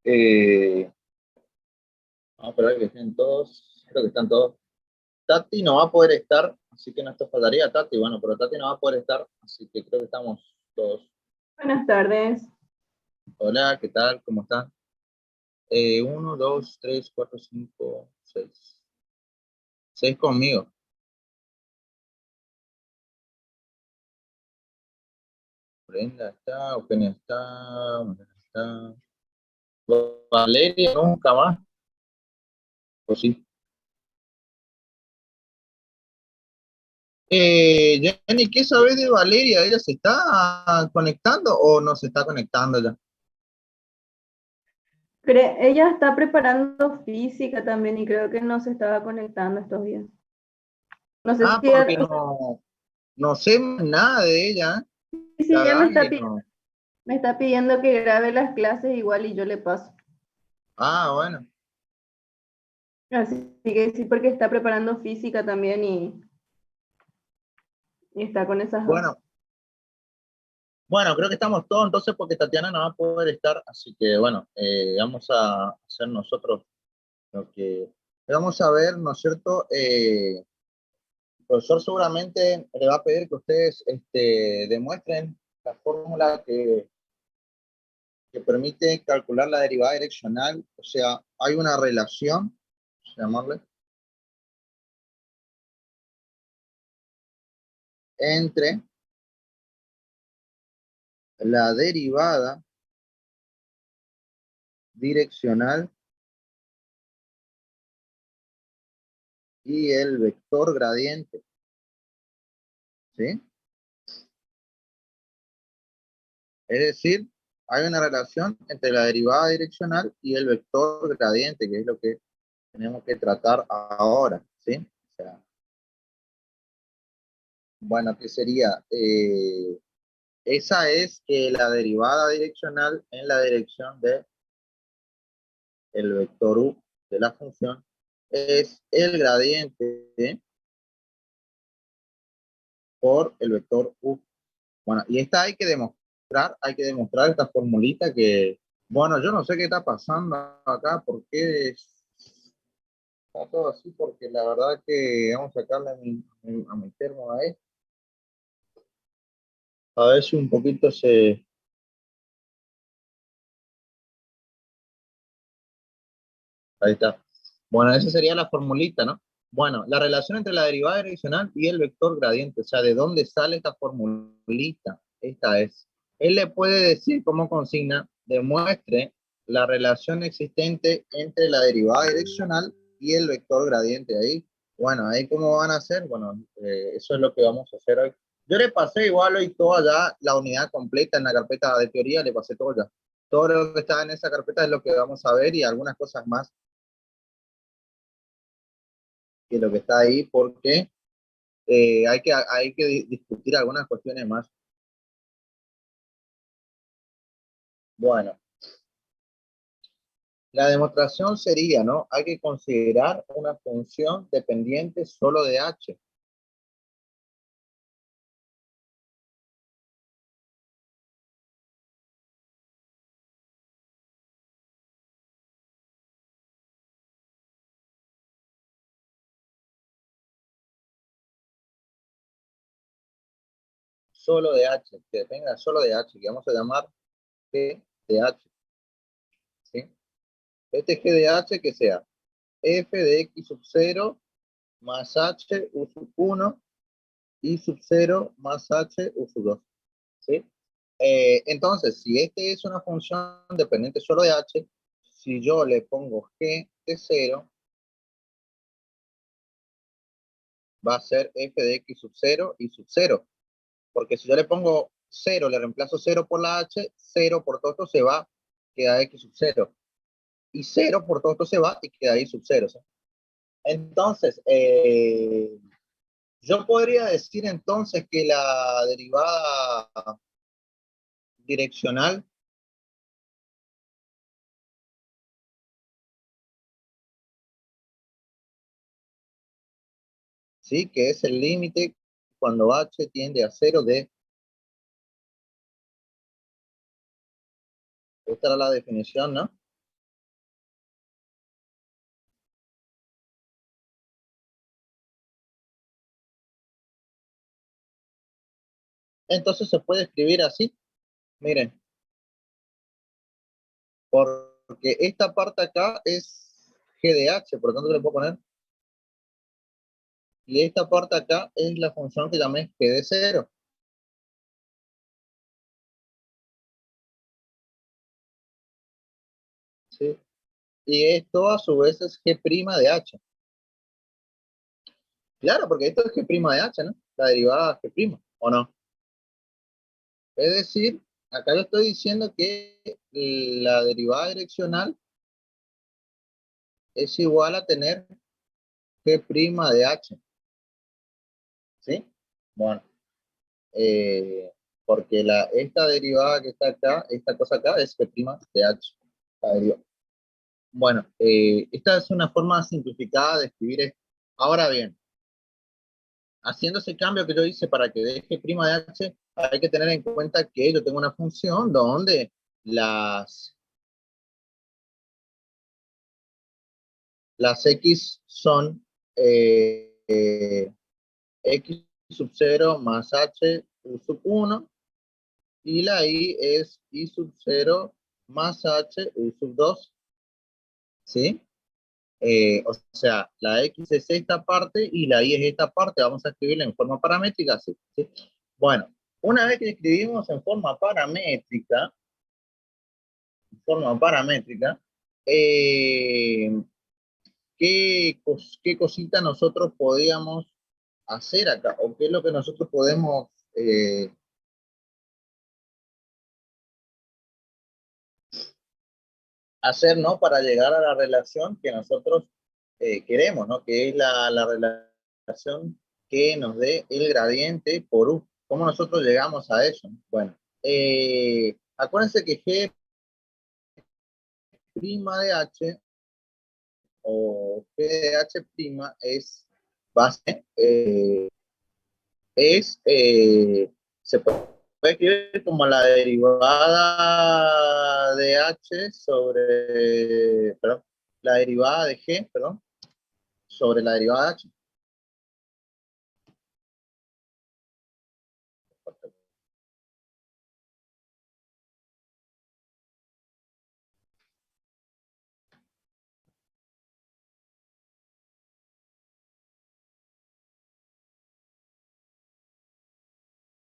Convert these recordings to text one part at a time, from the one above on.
Eh, Vamos a esperar que estén todos. Creo que están todos. Tati no va a poder estar, así que nos faltaría Tati. Bueno, pero Tati no va a poder estar, así que creo que estamos todos. Buenas tardes. Hola, ¿qué tal? ¿Cómo están? Uno, dos, tres, cuatro, cinco, seis. Seis conmigo. Brenda está, Eugenia está, Mariana está. Valeria nunca más. Pues sí. Jenny, ¿qué sabes de Valeria? ¿Ella se está conectando o no se está conectando ya? Ella está preparando física también y creo que no se estaba conectando estos días. No sé Ah, si porque no sé nada de ella, ¿eh? si La ella verdad que no. me está pidiendo que grabe las clases igual y yo le paso. Ah, bueno. Así que sí, porque está preparando física también y está con esas dos. Bueno, bueno, creo que estamos todos entonces porque Tatiana no va a poder estar, así que bueno, vamos a hacer nosotros lo que vamos a ver, ¿no es cierto? El profesor seguramente le va a pedir que ustedes demuestren la fórmula que permite calcular la derivada direccional, o sea, hay una relación, llamarle, entre la derivada direccional y el vector gradiente, ¿sí? Es decir, hay una relación entre la derivada direccional y el vector gradiente, que es lo que tenemos que tratar ahora, ¿sí? O sea, bueno, ¿qué sería? Esa es la derivada direccional en la dirección de el vector u de la función es el gradiente, ¿sí? Por el vector u. Bueno, y esta hay que demostrar esta formulita que, bueno, yo no sé qué está pasando acá, porque está todo así, porque la verdad que vamos a sacarle a mi termo a esto, a ver si un poquito se... Ahí está. Bueno, esa sería la formulita, ¿no? Bueno, la relación entre la derivada direccional y el vector gradiente, o sea, ¿de dónde sale esta formulita? Esta es. Él le puede decir como consigna, demuestre la relación existente entre la derivada direccional y el vector gradiente. Ahí, bueno, ahí cómo van a hacer, bueno, eso es lo que vamos a hacer hoy. Yo le pasé igual hoy toda ya la unidad completa en la carpeta de teoría, le pasé todo ya. Todo lo que está en esa carpeta es lo que vamos a ver y algunas cosas más que lo que está ahí, porque hay que discutir algunas cuestiones más. Bueno, la demostración sería, ¿no? Hay que considerar una función dependiente solo de h. Solo de h, que dependa solo de h, que vamos a llamar g de h, ¿sí? Este g de h que sea f de x sub 0 más h u sub 1 y sub 0 más h u sub 2, ¿sí? Entonces, si este es una función dependiente solo de h, si yo le pongo g de 0, va a ser f de x sub 0 y sub 0. Porque si yo le pongo 0, le reemplazo 0 por la h, 0 por todo esto se va, queda x sub 0. Y 0 por todo esto se va y queda y sub 0. ¿Sí? Entonces, yo podría decir entonces que la derivada direccional, ¿sí? Que es el límite cuando h tiende a 0 de, esta era la definición, ¿no? Entonces se puede escribir así, miren, porque esta parte acá es g de h, por lo tanto le puedo poner, y esta parte acá es la función que llamé g de 0. ¿Sí? Y esto a su vez es g' de h. Claro, porque esto es g' de h, ¿no? La derivada g', ¿o no? Es decir, acá yo estoy diciendo que la derivada direccional es igual a tener g' de h, ¿sí? Bueno, porque esta derivada que está acá, esta cosa acá es g' de h, la derivada. Bueno, esta es una forma simplificada de escribir esto. Ahora bien, haciendo ese cambio que yo hice para que deje prima de h, hay que tener en cuenta que yo tengo una función donde las x son x sub 0 más h u sub 1 y la y es y sub 0 más h u sub 2, ¿sí? O sea, la x es esta parte y la y es esta parte. Vamos a escribirla en forma paramétrica, ¿sí? ¿Sí? Bueno, una vez que escribimos en forma paramétrica, eh, ¿qué cosita nosotros podíamos hacer acá? ¿O qué es lo que nosotros podemos hacer, ¿no? Para llegar a la relación que nosotros queremos, ¿no? Que es la relación que nos dé el gradiente por U. ¿Cómo nosotros llegamos a eso? Bueno, acuérdense que G' de H o G de H' es base, se puede escribir como la derivada de H sobre, perdón, la derivada de G, perdón, sobre la derivada de H.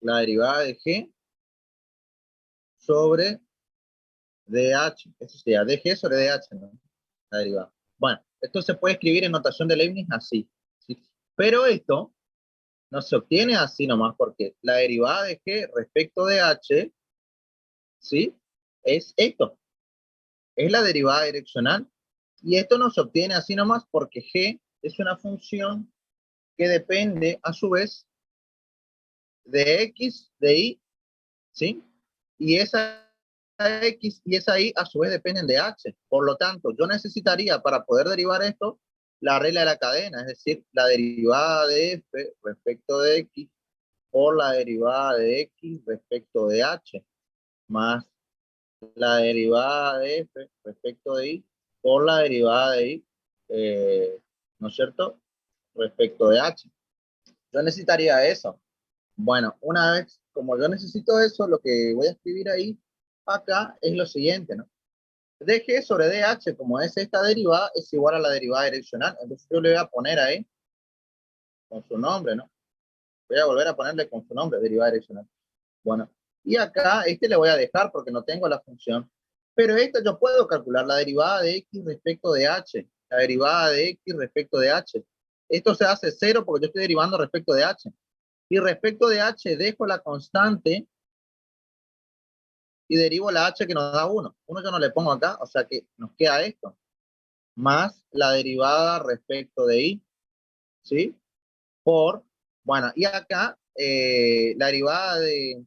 La derivada de G sobre DH. Eso sería DG sobre DH, ¿no? La derivada. Bueno, esto se puede escribir en notación de Leibniz así, ¿sí? Pero esto no se obtiene así nomás porque la derivada de G respecto de H, ¿sí? Es esto, es la derivada direccional. Y esto no se obtiene así nomás porque G es una función que depende a su vez de X, de Y, ¿sí? Y esa X y esa Y a su vez dependen de H. Por lo tanto, yo necesitaría para poder derivar esto la regla de la cadena, es decir, la derivada de F respecto de X por la derivada de X respecto de H, más la derivada de F respecto de Y por la derivada de Y, ¿no es cierto? Respecto de H. Yo necesitaría eso. Bueno, una vez, como yo necesito eso, lo que voy a escribir ahí, acá, es lo siguiente, ¿no? dg sobre dh, como es esta derivada, es igual a la derivada direccional. Entonces yo le voy a poner ahí con su nombre, ¿no? Voy a volver a ponerle con su nombre, derivada direccional. Bueno, y acá este le voy a dejar porque no tengo la función. Pero esto yo puedo calcular la derivada de x respecto de h, la derivada de x respecto de h. Esto se hace cero porque yo estoy derivando respecto de h. Y respecto de h dejo la constante y derivo la h que nos da 1. 1 yo no le pongo acá, o sea que nos queda esto. Más la derivada respecto de y, ¿sí? Por, bueno, y acá la derivada de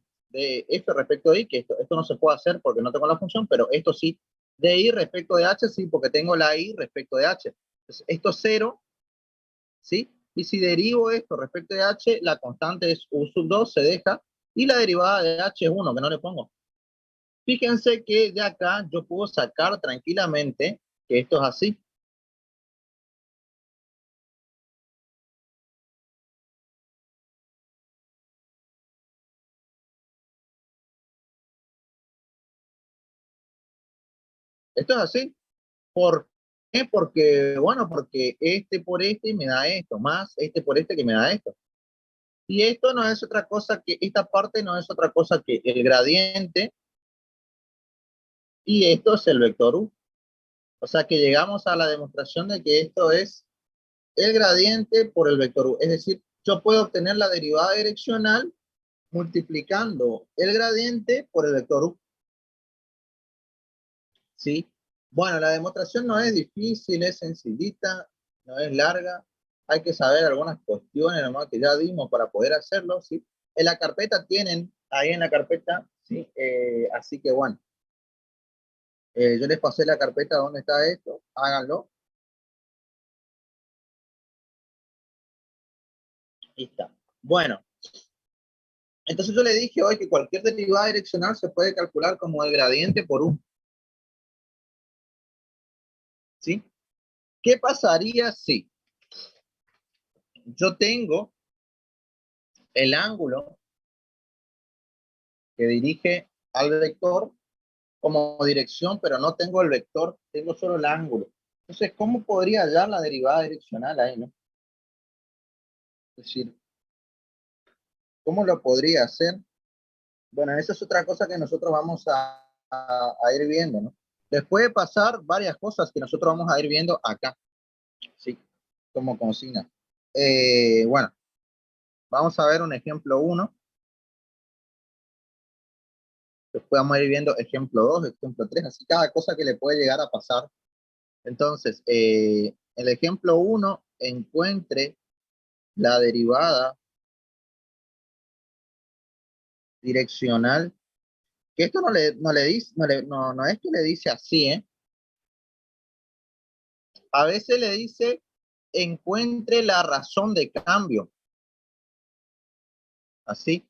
f respecto de y, que esto no se puede hacer porque no tengo la función, pero esto sí, de y respecto de h, sí, porque tengo la y respecto de h. Entonces, esto es 0, ¿sí? Y si derivo esto respecto de h, la constante es u sub 2, se deja, y la derivada de h es 1, que no le pongo. Fíjense que de acá yo puedo sacar tranquilamente que esto es así. Esto es así. ¿Por qué? Porque, bueno, porque este por este me da esto, más este por este que me da esto. Y esto no es otra cosa que, esta parte no es otra cosa que el gradiente y esto es el vector U. O sea que llegamos a la demostración de que esto es el gradiente por el vector U. Es decir, yo puedo obtener la derivada direccional multiplicando el gradiente por el vector U. ¿Sí? Bueno, la demostración no es difícil, es sencillita, no es larga. Hay que saber algunas cuestiones nomás que ya dimos para poder hacerlo, ¿sí? En la carpeta tienen, ahí en la carpeta, ¿sí? Así que bueno, yo les pasé la carpeta donde está esto, háganlo. Ahí está. Bueno, entonces yo le dije hoy que cualquier derivada direccional se puede calcular como el gradiente por U. ¿Sí? ¿Qué pasaría si yo tengo el ángulo que dirige al vector como dirección, pero no tengo el vector, tengo solo el ángulo? Entonces, ¿cómo podría hallar la derivada direccional ahí, no? Es decir, ¿cómo lo podría hacer? Bueno, esa es otra cosa que nosotros vamos a ir viendo, ¿no? Les puede pasar varias cosas que nosotros vamos a ir viendo acá, ¿sí? Como consigna. Bueno, vamos a ver un ejemplo 1. Después vamos a ir viendo ejemplo 2, ejemplo 3, así cada cosa que le puede llegar a pasar. Entonces, el ejemplo 1, encuentre la derivada direccional, que esto no le dice, no es que le dice así, ¿eh? A veces le dice, encuentre la razón de cambio, así.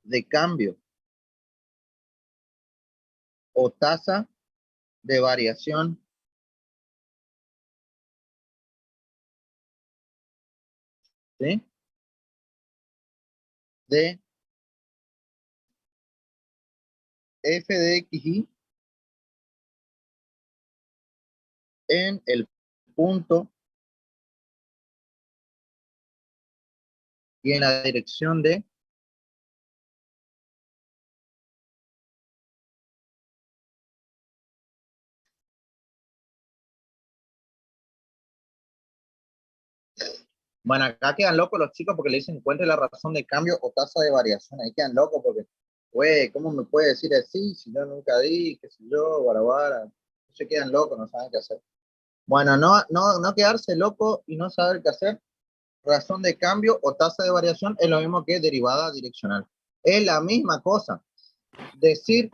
De cambio o tasa de variación, ¿sí? De f de x en el punto y en la dirección de bueno, acá quedan locos los chicos porque le dicen encuentre la razón de cambio o tasa de variación. Ahí quedan locos porque, güey, ¿cómo me puede decir así si yo nunca di, qué sé yo, barabara? Se quedan locos, no saben qué hacer. Bueno, no quedarse loco y no saber qué hacer. Razón de cambio o tasa de variación es lo mismo que derivada direccional. Es la misma cosa. Decir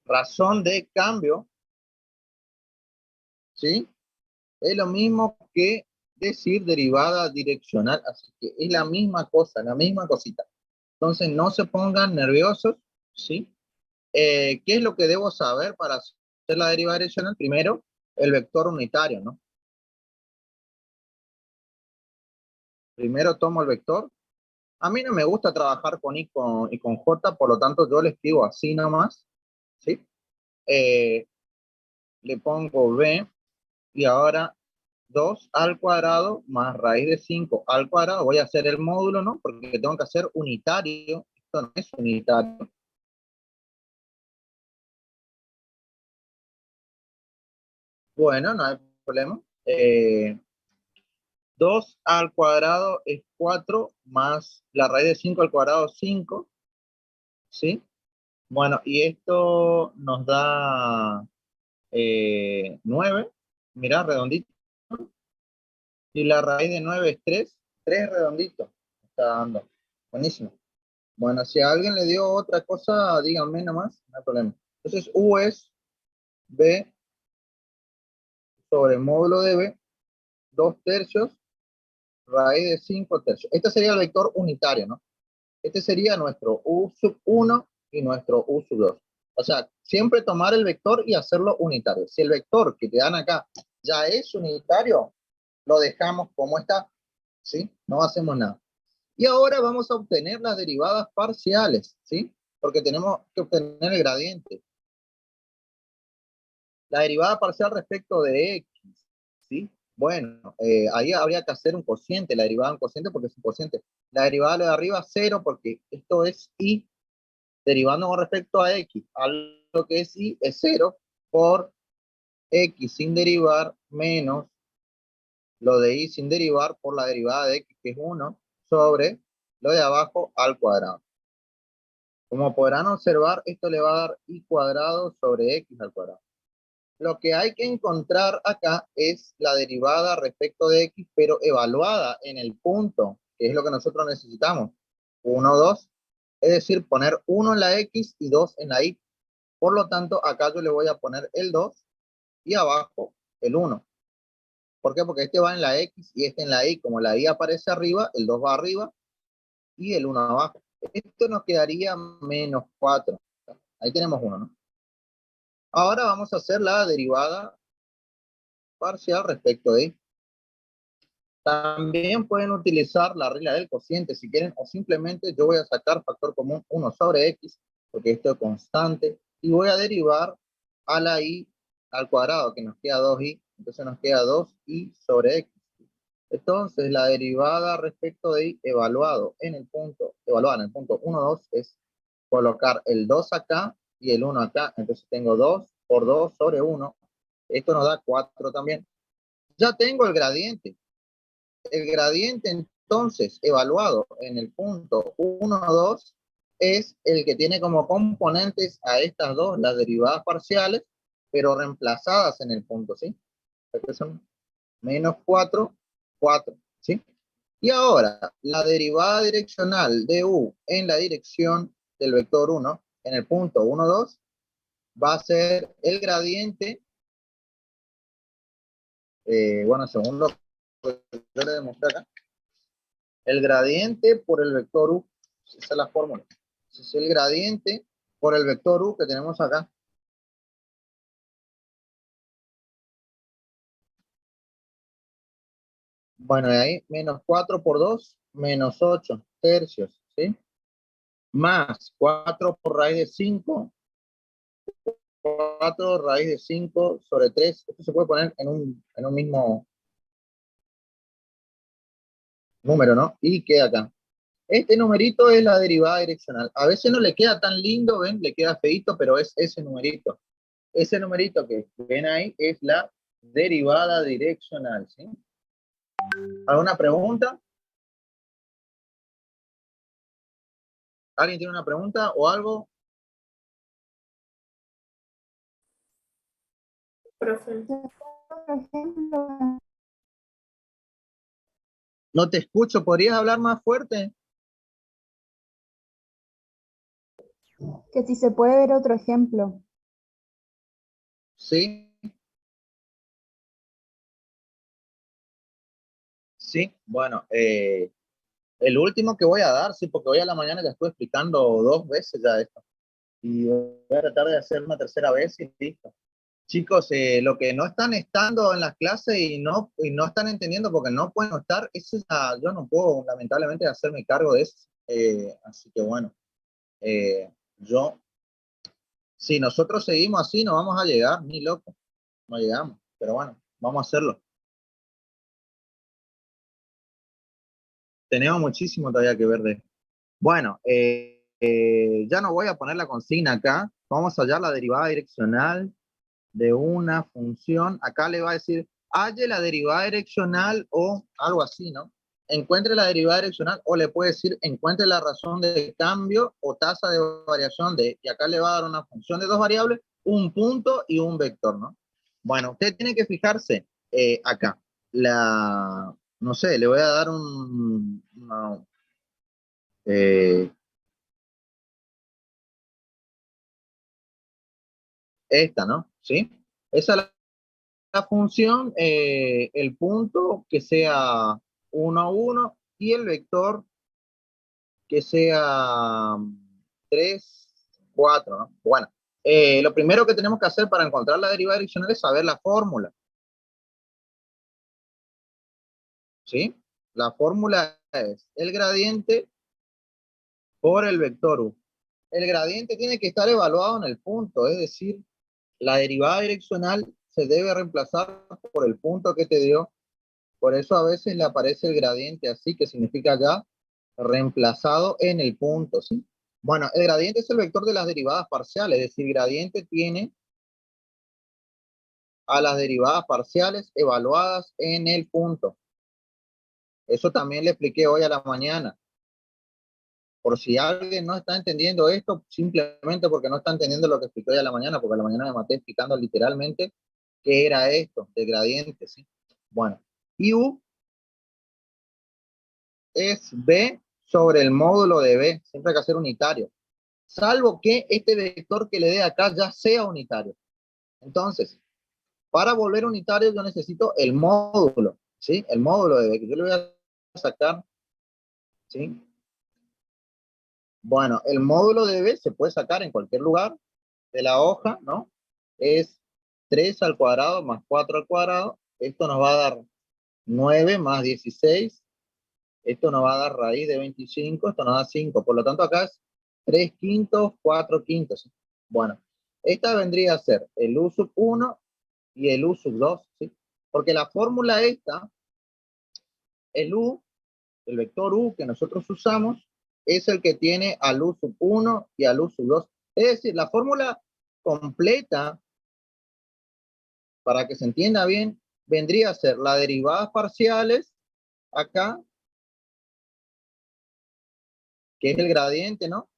razón de cambio, ¿sí? Es lo mismo que decir derivada direccional. Así que es la misma cosa, la misma cosita. Entonces, no se pongan nerviosos, ¿sí? ¿Qué es lo que debo saber para hacer la derivada direccional? Primero, el vector unitario, ¿no? Primero tomo el vector. A mí no me gusta trabajar con I y con J, por lo tanto yo le escribo así nomás, ¿sí? Eh, Le pongo B y ahora 2 al cuadrado más raíz de 5 al cuadrado. Voy a hacer el módulo, ¿no? Porque tengo que hacer unitario. Esto no es unitario. Bueno, no hay problema. 2 al cuadrado es 4 más la raíz de 5 al cuadrado 5, ¿sí? Bueno, y esto nos da 9, mirá, redondito. Y la raíz de 9 es 3, 3 redondito. Está dando. Buenísimo. Bueno, si a alguien le dio otra cosa, díganme nomás, no hay problema. Entonces, U es B sobre módulo de B, 2 tercios, raíz de 5 tercios. Este sería el vector unitario, ¿no? Este sería nuestro U sub 1 y nuestro U sub 2. O sea, siempre tomar el vector y hacerlo unitario. Si el vector que te dan acá ya es unitario, lo dejamos como está, ¿sí? No hacemos nada. Y ahora vamos a obtener las derivadas parciales, ¿sí? Porque tenemos que obtener el gradiente. La derivada parcial respecto de x, ¿sí? Bueno, ahí habría que hacer un cociente, la derivada de un cociente porque es un cociente. La derivada de arriba, 0, porque esto es y, derivando con respecto a x. Algo que es y es 0 por x sin derivar menos lo de y sin derivar por la derivada de x, que es 1, sobre lo de abajo al cuadrado. Como podrán observar, esto le va a dar y cuadrado sobre x al cuadrado. Lo que hay que encontrar acá es la derivada respecto de x, pero evaluada en el punto, que es lo que nosotros necesitamos. 1, 2, es decir, poner 1 en la x y 2 en la y. Por lo tanto, acá yo le voy a poner el 2 y abajo el 1. ¿Por qué? Porque este va en la x y este en la y. Como la y aparece arriba, el 2 va arriba y el 1 abajo. Esto nos quedaría menos 4. Ahí tenemos 1, ¿no? Ahora vamos a hacer la derivada parcial respecto de y. También pueden utilizar la regla del cociente si quieren, o simplemente yo voy a sacar factor común 1 sobre x, porque esto es constante, y voy a derivar a la y al cuadrado, que nos queda 2y, entonces nos queda 2y sobre x. Entonces la derivada respecto de y evaluada en el punto 1, 2 es colocar el 2 acá y el 1 acá, entonces tengo 2 por 2 sobre 1, esto nos da 4 también. Ya tengo el gradiente. El gradiente entonces evaluado en el punto 1, 2 es el que tiene como componentes a estas dos, las derivadas parciales, pero reemplazadas en el punto, ¿sí? Porque son menos 4, 4, ¿sí? Y ahora, la derivada direccional de u en la dirección del vector 1, en el punto 1, 2, va a ser el gradiente, bueno, según lo que yo le demostré acá, el gradiente por el vector u, esa es la fórmula. Ese es el gradiente por el vector u que tenemos acá. Bueno, de ahí menos 4 por 2, menos 8 tercios, ¿sí? Más 4 por raíz de 5, 4 raíz de 5 sobre 3. Esto se puede poner en un mismo número, ¿no? Y queda acá. Este numerito es la derivada direccional. A veces no le queda tan lindo, ¿ven? Le queda feito, pero es ese numerito. Ese numerito que ven ahí es la derivada direccional, ¿sí? ¿Alguna pregunta? ¿Alguien tiene una pregunta o algo? Profe. No te escucho, ¿podrías hablar más fuerte? Que si se puede ver otro ejemplo. Sí. Sí, bueno, el último que voy a dar, sí, porque hoy a la mañana ya estuve explicando 2 veces ya esto. Y voy a tratar de hacer una tercera vez y listo. Chicos, lo que no están estando en las clases y no están entendiendo porque no pueden estar, yo no puedo lamentablemente hacerme cargo de eso. Así que bueno, yo, si nosotros seguimos así, no vamos a llegar, ni loco, no llegamos. Pero bueno, vamos a hacerlo. Tenemos muchísimo todavía que ver de esto. Bueno, ya no voy a poner la consigna acá. Vamos a hallar la derivada direccional de una función. Acá le va a decir, halle la derivada direccional o algo así, ¿no? Encuentre la derivada direccional o le puede decir, encuentre la razón de cambio o tasa de variación de, y acá le va a dar una función de dos variables, un punto y un vector, ¿no? Bueno, usted tiene que fijarse acá. No sé, le voy a dar eh, esta, ¿no? ¿Sí? Esa es la función, el punto que sea 1, 1 y el vector que sea 3, 4, ¿no? Bueno, lo primero que tenemos que hacer para encontrar la derivada direccional es saber la fórmula, ¿sí? La fórmula es el gradiente por el vector u. El gradiente tiene que estar evaluado en el punto, es decir, la derivada direccional se debe reemplazar por el punto que te dio. Por eso a veces le aparece el gradiente así, que significa ya reemplazado en el punto, ¿sí? Bueno, el gradiente es el vector de las derivadas parciales, es decir, gradiente tiene a las derivadas parciales evaluadas en el punto. Eso también le expliqué hoy a la mañana. Por si alguien no está entendiendo esto, simplemente porque no está entendiendo lo que expliqué hoy a la mañana, porque a la mañana me maté explicando literalmente qué era esto de gradiente, ¿sí? Bueno, y U es B sobre el módulo de B, siempre hay que hacer unitario, salvo que este vector que le dé acá ya sea unitario. Entonces, para volver unitario yo necesito el módulo, ¿sí? El módulo de B, que yo le voy a sacar, ¿sí? Bueno, el módulo de B se puede sacar en cualquier lugar de la hoja, ¿no? Es 3 al cuadrado más 4 al cuadrado. Esto nos va a dar 9 más 16. Esto nos va a dar raíz de 25. Esto nos da 5. Por lo tanto, acá es 3 quintos, 4 quintos. Bueno, esta vendría a ser el U sub 1 y el U sub 2, ¿sí? Porque la fórmula esta, el U, el vector U que nosotros usamos, es el que tiene al U sub 1 y al U sub 2. Es decir, la fórmula completa, para que se entienda bien, vendría a ser las derivadas parciales acá, que es el gradiente, ¿no?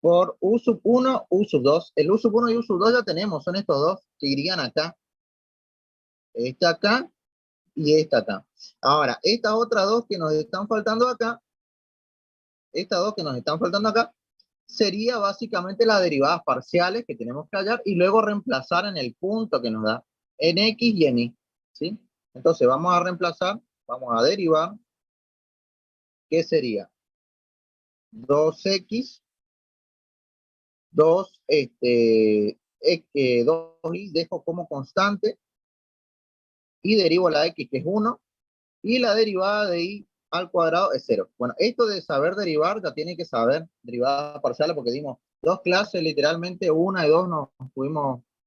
Por U sub 1, U sub 2. El U sub 1 y U sub 2 ya tenemos, son estos dos que irían acá. Esta acá y esta acá. Ahora, estas otras dos que nos están faltando acá, estas dos que nos están faltando acá, sería básicamente las derivadas parciales que tenemos que hallar y luego reemplazar en el punto que nos da en X y en Y, ¿sí? Entonces vamos a reemplazar, vamos a derivar, ¿qué sería? 2X, 2y dejo como constante y derivo la X que es 1 y la derivada de Y al cuadrado es 0. Bueno, esto de saber derivar ya tiene que saber derivadas parciales porque dimos dos clases, literalmente una y dos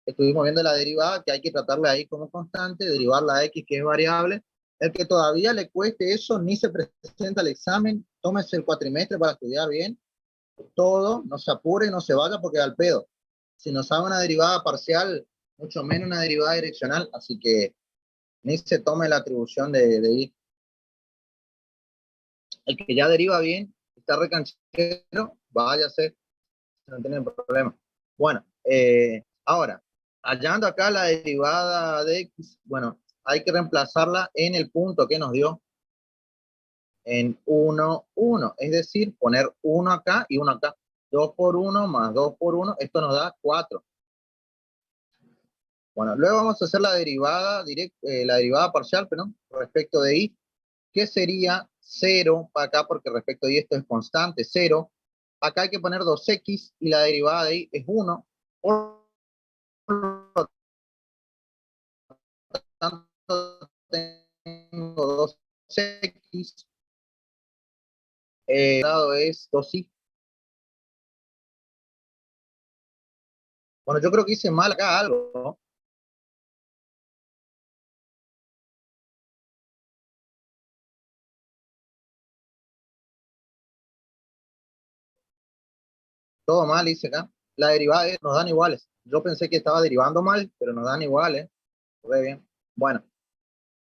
estuvimos viendo la derivada que hay que tratarla ahí como constante, derivar la X que es variable. El que todavía le cueste eso ni se presenta al examen, tómese el cuatrimestre para estudiar bien todo, no se apure, no se vaya porque al pedo. Si no sabe una derivada parcial, mucho menos una derivada direccional, así que ni se tome la atribución de ir. El que ya deriva bien, está recanchero, váyase, no tiene problema. Bueno, ahora, hallando acá la derivada de X, bueno, hay que reemplazarla en el punto que nos dio en 1, 1, es decir, poner 1 acá y 1 acá. 2 por 1 más 2 por 1, esto nos da 4. Bueno, luego vamos a hacer la derivada la derivada parcial, perdón, respecto de Y, que sería 0 para acá, porque respecto de Y esto es constante, 0. Acá hay que poner 2x y la derivada de Y es 1. Por lo tanto, tengo 2x, el lado es 2y. Bueno, yo creo que hice mal acá algo, ¿no? Todo mal hice acá. La derivada nos dan iguales. Yo pensé que estaba derivando mal, pero nos dan iguales. Muy bien. Bueno,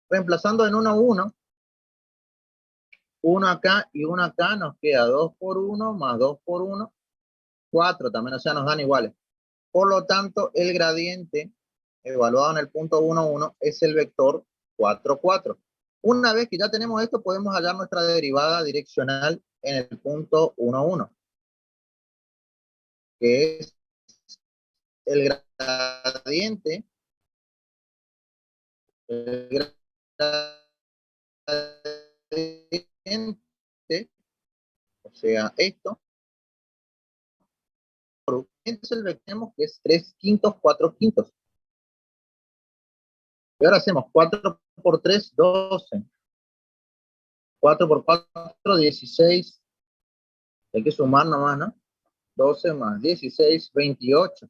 reemplazando en 1, 1. 1 acá y 1 acá, nos queda 2 por 1 más 2 por 1, 4 también, o sea, nos dan iguales. Por lo tanto, el gradiente evaluado en el punto 1, 1 es el vector 4, 4. Una vez que ya tenemos esto, podemos hallar nuestra derivada direccional en el punto 1, 1, que es el gradiente, el gradiente, o sea, esto, entonces el vector que es 3 quintos, 4 quintos. Y ahora hacemos 4 por 3, 12. 4 por 4, 16. Hay que sumar nomás, ¿no? 12 más 16, 28.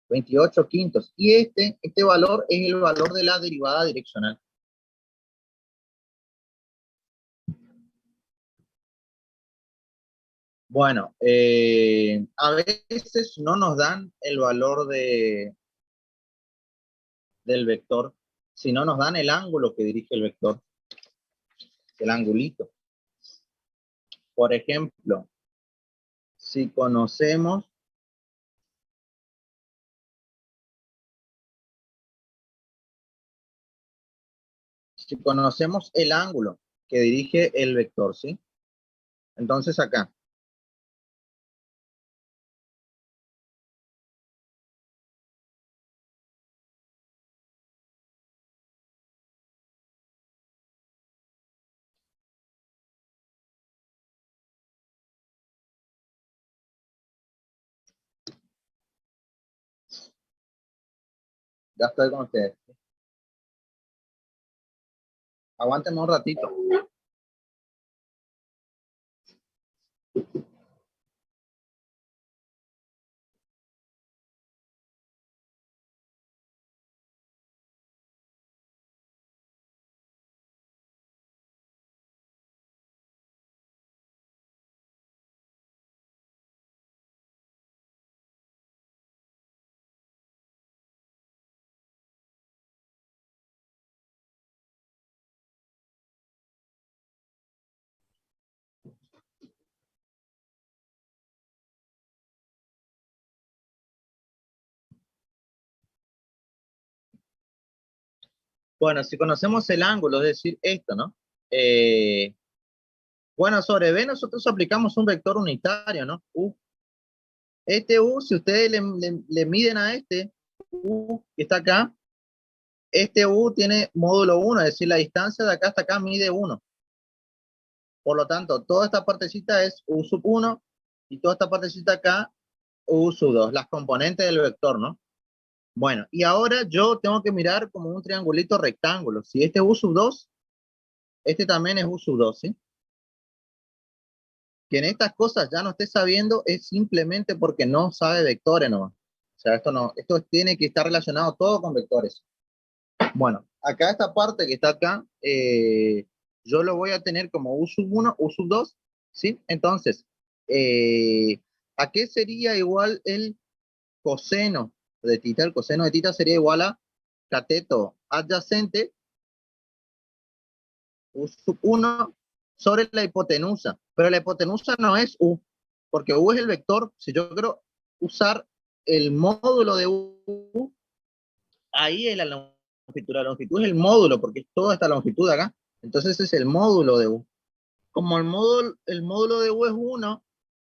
28 quintos. Y este valor es el valor de la derivada direccional. Bueno, a veces no nos dan el valor del vector, sino nos dan el ángulo que dirige el vector, el angulito. Por ejemplo, si conocemos el ángulo que dirige el vector, ¿sí? Entonces acá, ya estoy con ustedes. Aguántenme un ratito. Bueno, si conocemos el ángulo, es decir, esto, ¿no? Bueno, sobre B nosotros aplicamos un vector unitario, ¿no? U. Este U, si ustedes le miden a este U que está acá, este U tiene módulo 1, es decir, la distancia de acá hasta acá mide 1. Por lo tanto, toda esta partecita es U sub 1 y toda esta partecita acá, U sub 2, las componentes del vector, ¿no? Bueno, y ahora yo tengo que mirar como un triangulito rectángulo. Si este es U sub 2, este también es U sub 2, ¿sí? Que en estas cosas ya no esté sabiendo es simplemente porque no sabe vectores, ¿no? O sea, esto tiene que estar relacionado todo con vectores. Bueno, acá esta parte que está acá, yo lo voy a tener como U sub 1, U sub 2, ¿sí? Entonces, eh, ¿a qué sería igual el coseno de tita? El coseno de tita sería igual a cateto adyacente, U sub 1, sobre la hipotenusa. Pero la hipotenusa no es U, porque U es el vector. Si yo quiero usar el módulo de U, ahí es la longitud. La longitud es el módulo, porque es toda esta longitud acá. Entonces es el módulo de U. Como el módulo de U es 1,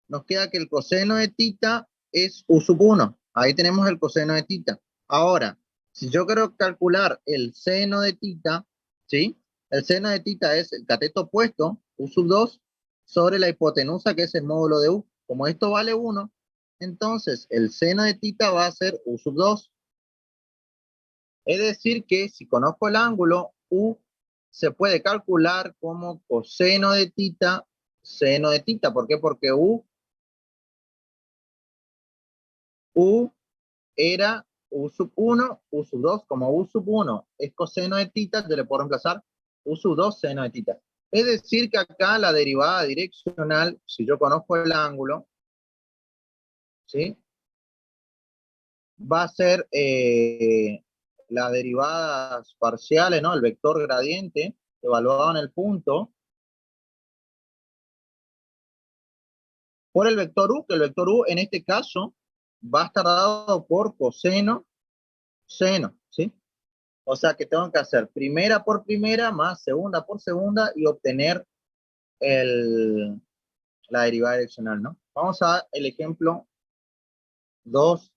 nos queda que el coseno de tita es U sub 1. Ahí tenemos el coseno de tita. Ahora, si yo quiero calcular el seno de tita, ¿sí? El seno de tita es el cateto opuesto, U sub 2, sobre la hipotenusa, que es el módulo de U. Como esto vale 1, entonces el seno de tita va a ser U sub 2. Es decir que si conozco el ángulo, U se puede calcular como coseno de tita, seno de tita. ¿Por qué? Porque U era U sub 1, U sub 2. Como U sub 1 es coseno de tita, yo le puedo reemplazar U sub 2 seno de tita. Es decir que acá la derivada direccional, si yo conozco el ángulo, ¿sí? Va a ser las derivadas parciales, ¿no? El vector gradiente evaluado en el punto por el vector U, que el vector U en este caso va a estar dado por coseno, seno, ¿sí? O sea que tengo que hacer primera por primera más segunda por segunda y obtener la derivada direccional, ¿no? Vamos a el ejemplo 2.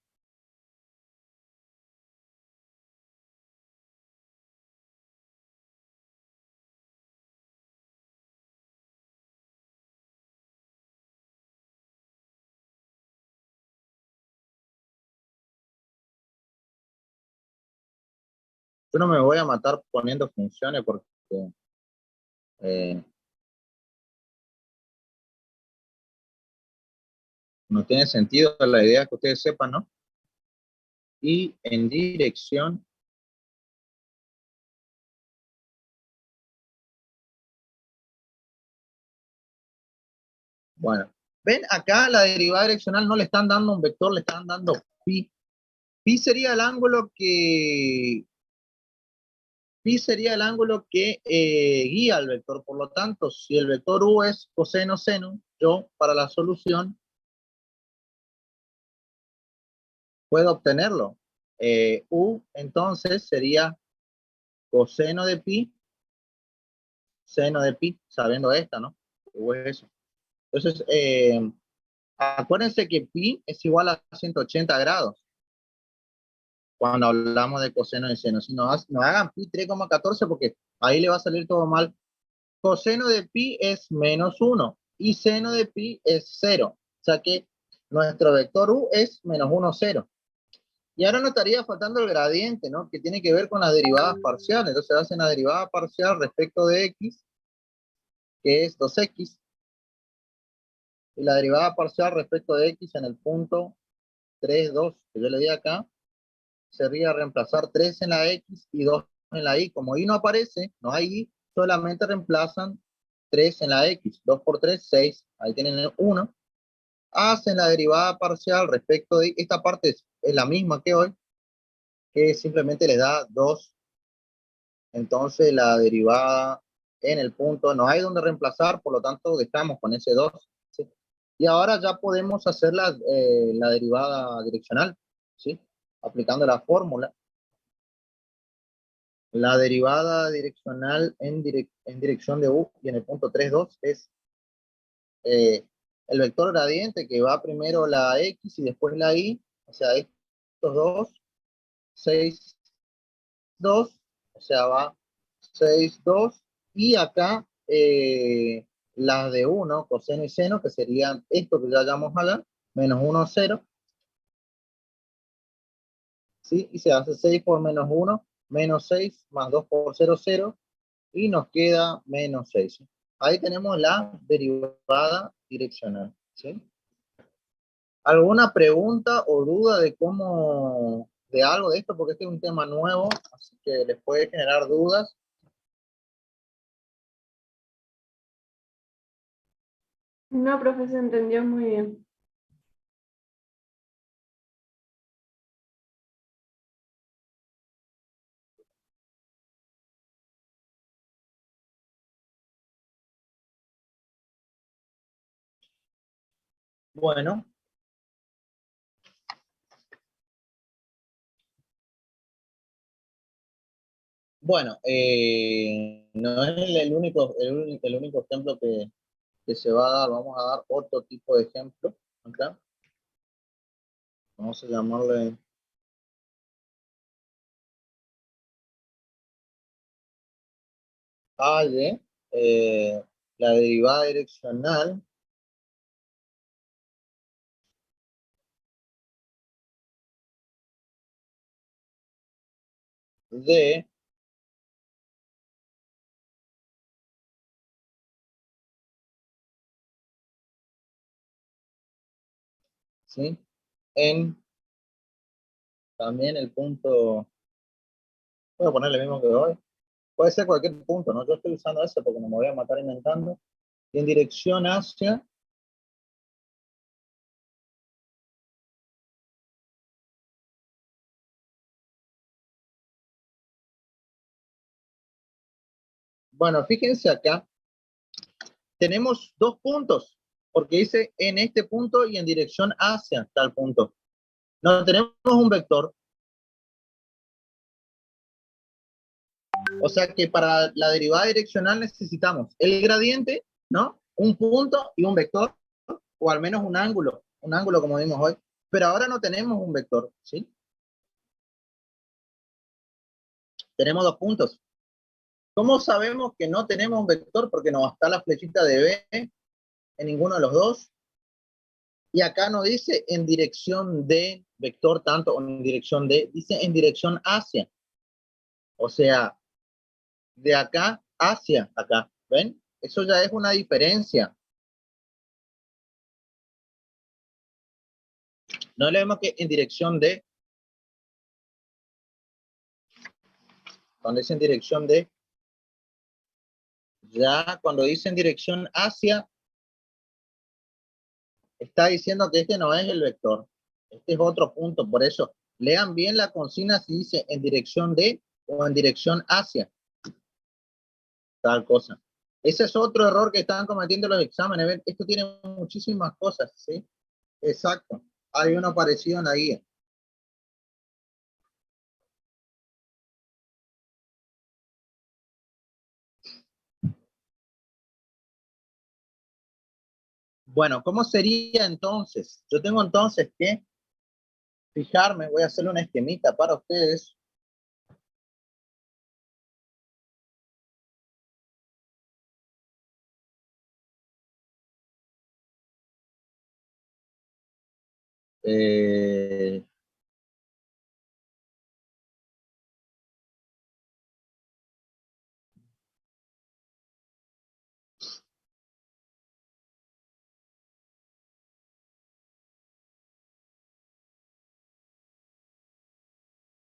Yo no me voy a matar poniendo funciones porque No tiene sentido la idea que ustedes sepan, ¿no? Y en dirección. Bueno, ven acá la derivada direccional no le están dando un vector, le están dando pi. Pi sería el ángulo que guía al vector. Por lo tanto, si el vector u es coseno seno, yo para la solución puedo obtenerlo. U entonces sería coseno de pi, seno de pi, sabiendo esta, ¿no? U es eso. Entonces, acuérdense que pi es igual a 180 grados cuando hablamos de coseno de seno. Si no hagan pi 3,14 porque ahí le va a salir todo mal. Coseno de pi es -1 y seno de pi es 0. O sea que nuestro vector u es -1, 0. Y ahora nos estaría faltando el gradiente, ¿no? Que tiene que ver con las derivadas parciales. Entonces hacen la derivada parcial respecto de x, que es 2x, y la derivada parcial respecto de x en el punto 3, 2, que yo le di acá, sería reemplazar 3 en la x y 2 en la y. Como y no aparece, no hay y, solamente reemplazan 3 en la x. 2 por 3, 6. Ahí tienen el 1. Hacen la derivada parcial respecto de esta parte es la misma que hoy, que simplemente les da 2. Entonces la derivada en el punto no hay donde reemplazar, por lo tanto dejamos con ese 2. ¿Sí? Y ahora ya podemos hacer la derivada direccional, ¿sí? Aplicando la fórmula. La derivada direccional en dirección de u y en el punto 3, 2 es el vector gradiente que va primero la x y después la y, o sea, estos dos, 6, 2, o sea, va 6, 2, y acá las de 1, coseno y seno, que serían esto que ya llamamos acá, -1, 0, ¿sí? Y se hace 6 por -1, -6, más 2 por 0, 0, y nos queda -6. Ahí tenemos la derivada direccional, ¿sí? ¿Alguna pregunta o duda de cómo, de algo de esto? Porque este es un tema nuevo, así que les puede generar dudas. No, profe, se entendió muy bien. Bueno, bueno, no es el único ejemplo que se va a dar. Vamos a dar otro tipo de ejemplo acá. Vamos a llamarle A de la derivada direccional de ¿sí? En también el punto, voy a ponerle el mismo que hoy, puede ser cualquier punto, ¿no? Yo estoy usando ese porque no me voy a matar inventando, y en dirección hacia, bueno, fíjense acá, tenemos dos puntos, porque dice en este punto y en dirección hacia tal punto. No tenemos un vector, o sea que para la derivada direccional necesitamos el gradiente, ¿no? Un punto y un vector, o al menos un ángulo como vimos hoy, pero ahora no tenemos un vector, ¿sí? Tenemos dos puntos. ¿Cómo sabemos que no tenemos un vector? Porque no está la flechita de B en ninguno de los dos. Y acá no dice en dirección de vector tanto o en dirección de, dice en dirección hacia. O sea, de acá hacia acá. ¿Ven? Eso ya es una diferencia. No leemos que en dirección de, cuando dice en dirección de, ya cuando dice en dirección hacia, está diciendo que este no es el vector. Este es otro punto. Por eso, lean bien la consigna si dice en dirección de o en dirección hacia. Tal cosa. Ese es otro error que están cometiendo los exámenes. ¿Ven? Esto tiene muchísimas cosas, ¿sí? Exacto. Hay uno parecido en la guía. Bueno, ¿cómo sería entonces? Yo tengo entonces que fijarme, voy a hacerle una esquemita para ustedes. Eh,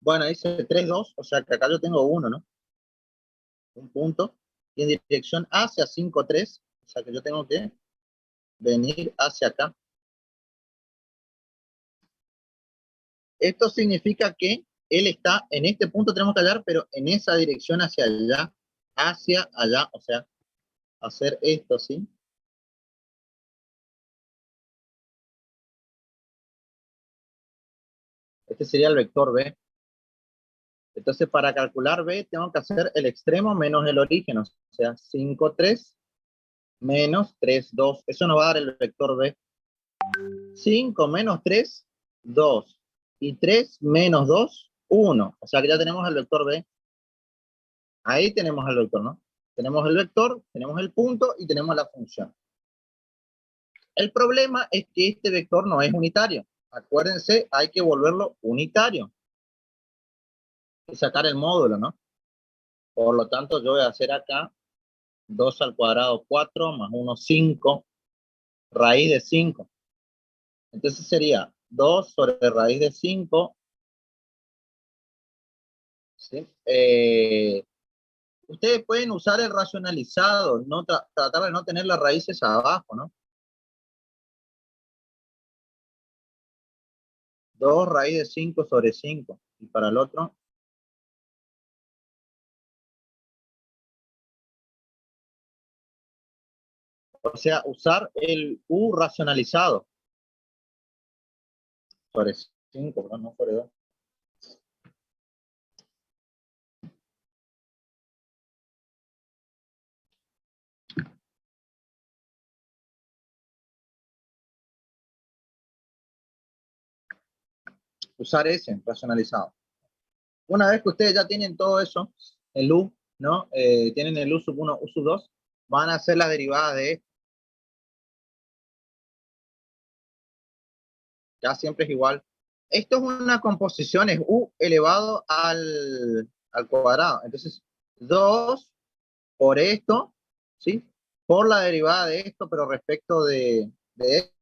bueno, dice 3, 2, o sea que acá yo tengo uno, ¿no? Un punto. Y en dirección hacia 5, 3, o sea que yo tengo que venir hacia acá. Esto significa que él está en este punto, tenemos que hallar, pero en esa dirección hacia allá, o sea, hacer esto, ¿sí? Este sería el vector B. Entonces, para calcular B, tengo que hacer el extremo menos el origen, o sea, 5, 3 menos 3, 2. Eso nos va a dar el vector B. 5 menos 3, 2. Y 3 menos 2, 1. O sea que ya tenemos el vector B. Ahí tenemos el vector, ¿no? Tenemos el vector, tenemos el punto y tenemos la función. El problema es que este vector no es unitario. Acuérdense, hay que volverlo unitario. Y sacar el módulo, ¿no? Por lo tanto, yo voy a hacer acá 2 al cuadrado 4 más 1, 5, raíz de 5. Entonces sería 2 sobre raíz de 5. ¿Sí? Ustedes pueden usar el racionalizado, no tratar de no tener las raíces abajo, ¿no? 2 raíz de 5 sobre 5. Y para el otro, o sea, usar el U racionalizado sobre 5, ¿no? No sobre 2. Usar ese racionalizado. Una vez que ustedes ya tienen todo eso, el U, ¿no? Tienen el U sub 1, U sub 2, van a hacer la derivada de esto. Ya siempre es igual. Esto es una composición, es U elevado al cuadrado. Entonces, 2 por esto, ¿sí? Por la derivada de esto, pero respecto de esto.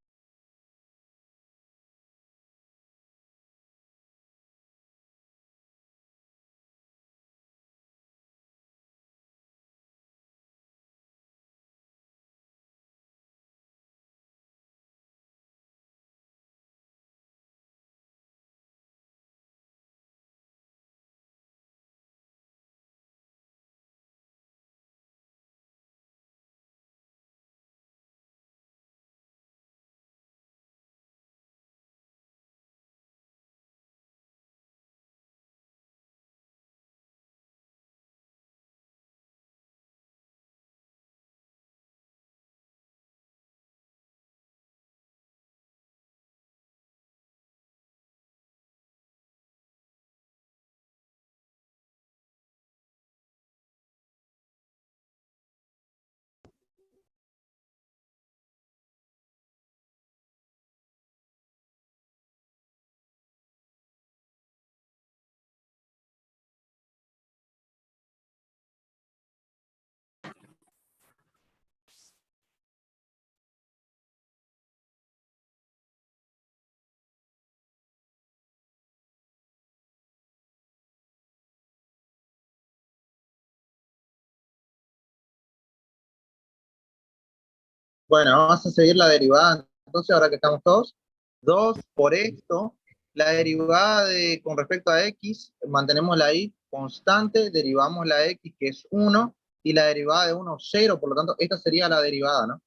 Bueno, vamos a seguir la derivada. Entonces, ahora que estamos todos, 2 por esto, la derivada con respecto a x, mantenemos la y constante, derivamos la x que es 1 y la derivada de 1, 0, por lo tanto, esta sería la derivada, ¿no?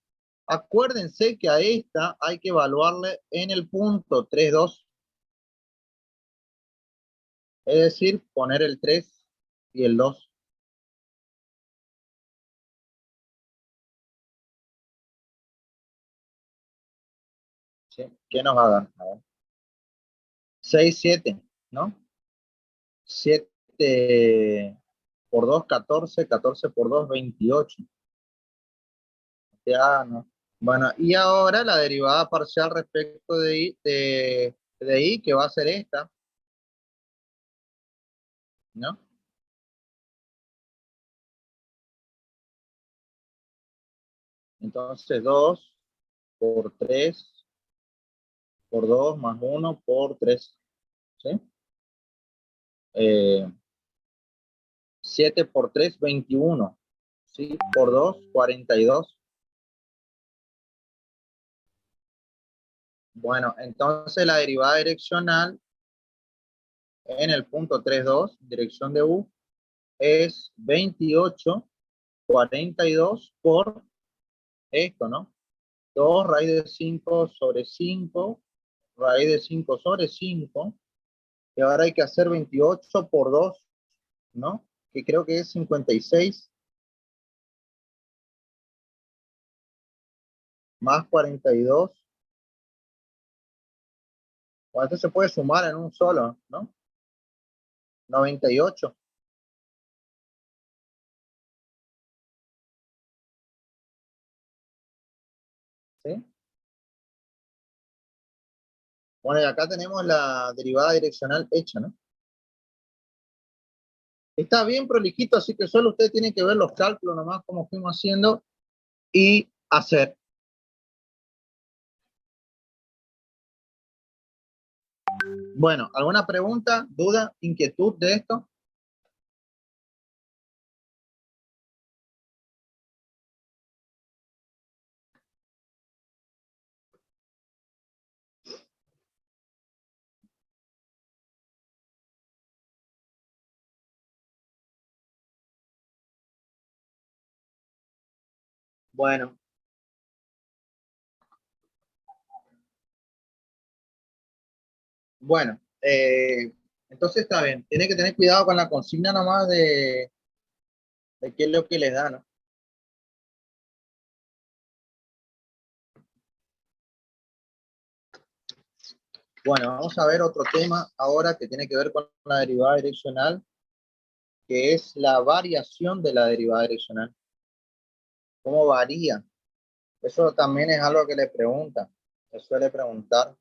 Acuérdense que a esta hay que evaluarle en el punto 3, 2, es decir, poner el 3 y el 2. ¿Sí? ¿Qué nos va a dar? A ver. 6, 7, ¿no? 7 por 2, 14, 14 por 2, 28. Ya, ¿no? Bueno, y ahora la derivada parcial respecto de y, que va a ser esta, ¿no? Entonces 2 por 3 por 2 más 1 por 3, ¿sí? 7 por 3, 21, ¿sí? Por 2, 42. Bueno, entonces la derivada direccional en el punto 3, 2, dirección de U, es 28, 42 por esto, ¿no? 2 raíz de 5 sobre 5, raíz de 5 sobre 5, y ahora hay que hacer 28 por 2, ¿no? Que creo que es 56, más 42, o esto se puede sumar en un solo, ¿no? 98, ¿sí? Bueno, y acá tenemos la derivada direccional hecha, ¿no? Está bien prolijito, así que solo usted tiene que ver los cálculos nomás como fuimos haciendo y hacer. Bueno, ¿alguna pregunta, duda, inquietud de esto? Bueno, bueno, entonces está bien. Tiene que tener cuidado con la consigna nomás de qué es lo que les da, ¿no? Bueno, vamos a ver otro tema ahora que tiene que ver con la derivada direccional, que es la variación de la derivada direccional. ¿Cómo varía? Eso también es algo que le preguntan, se suele preguntar.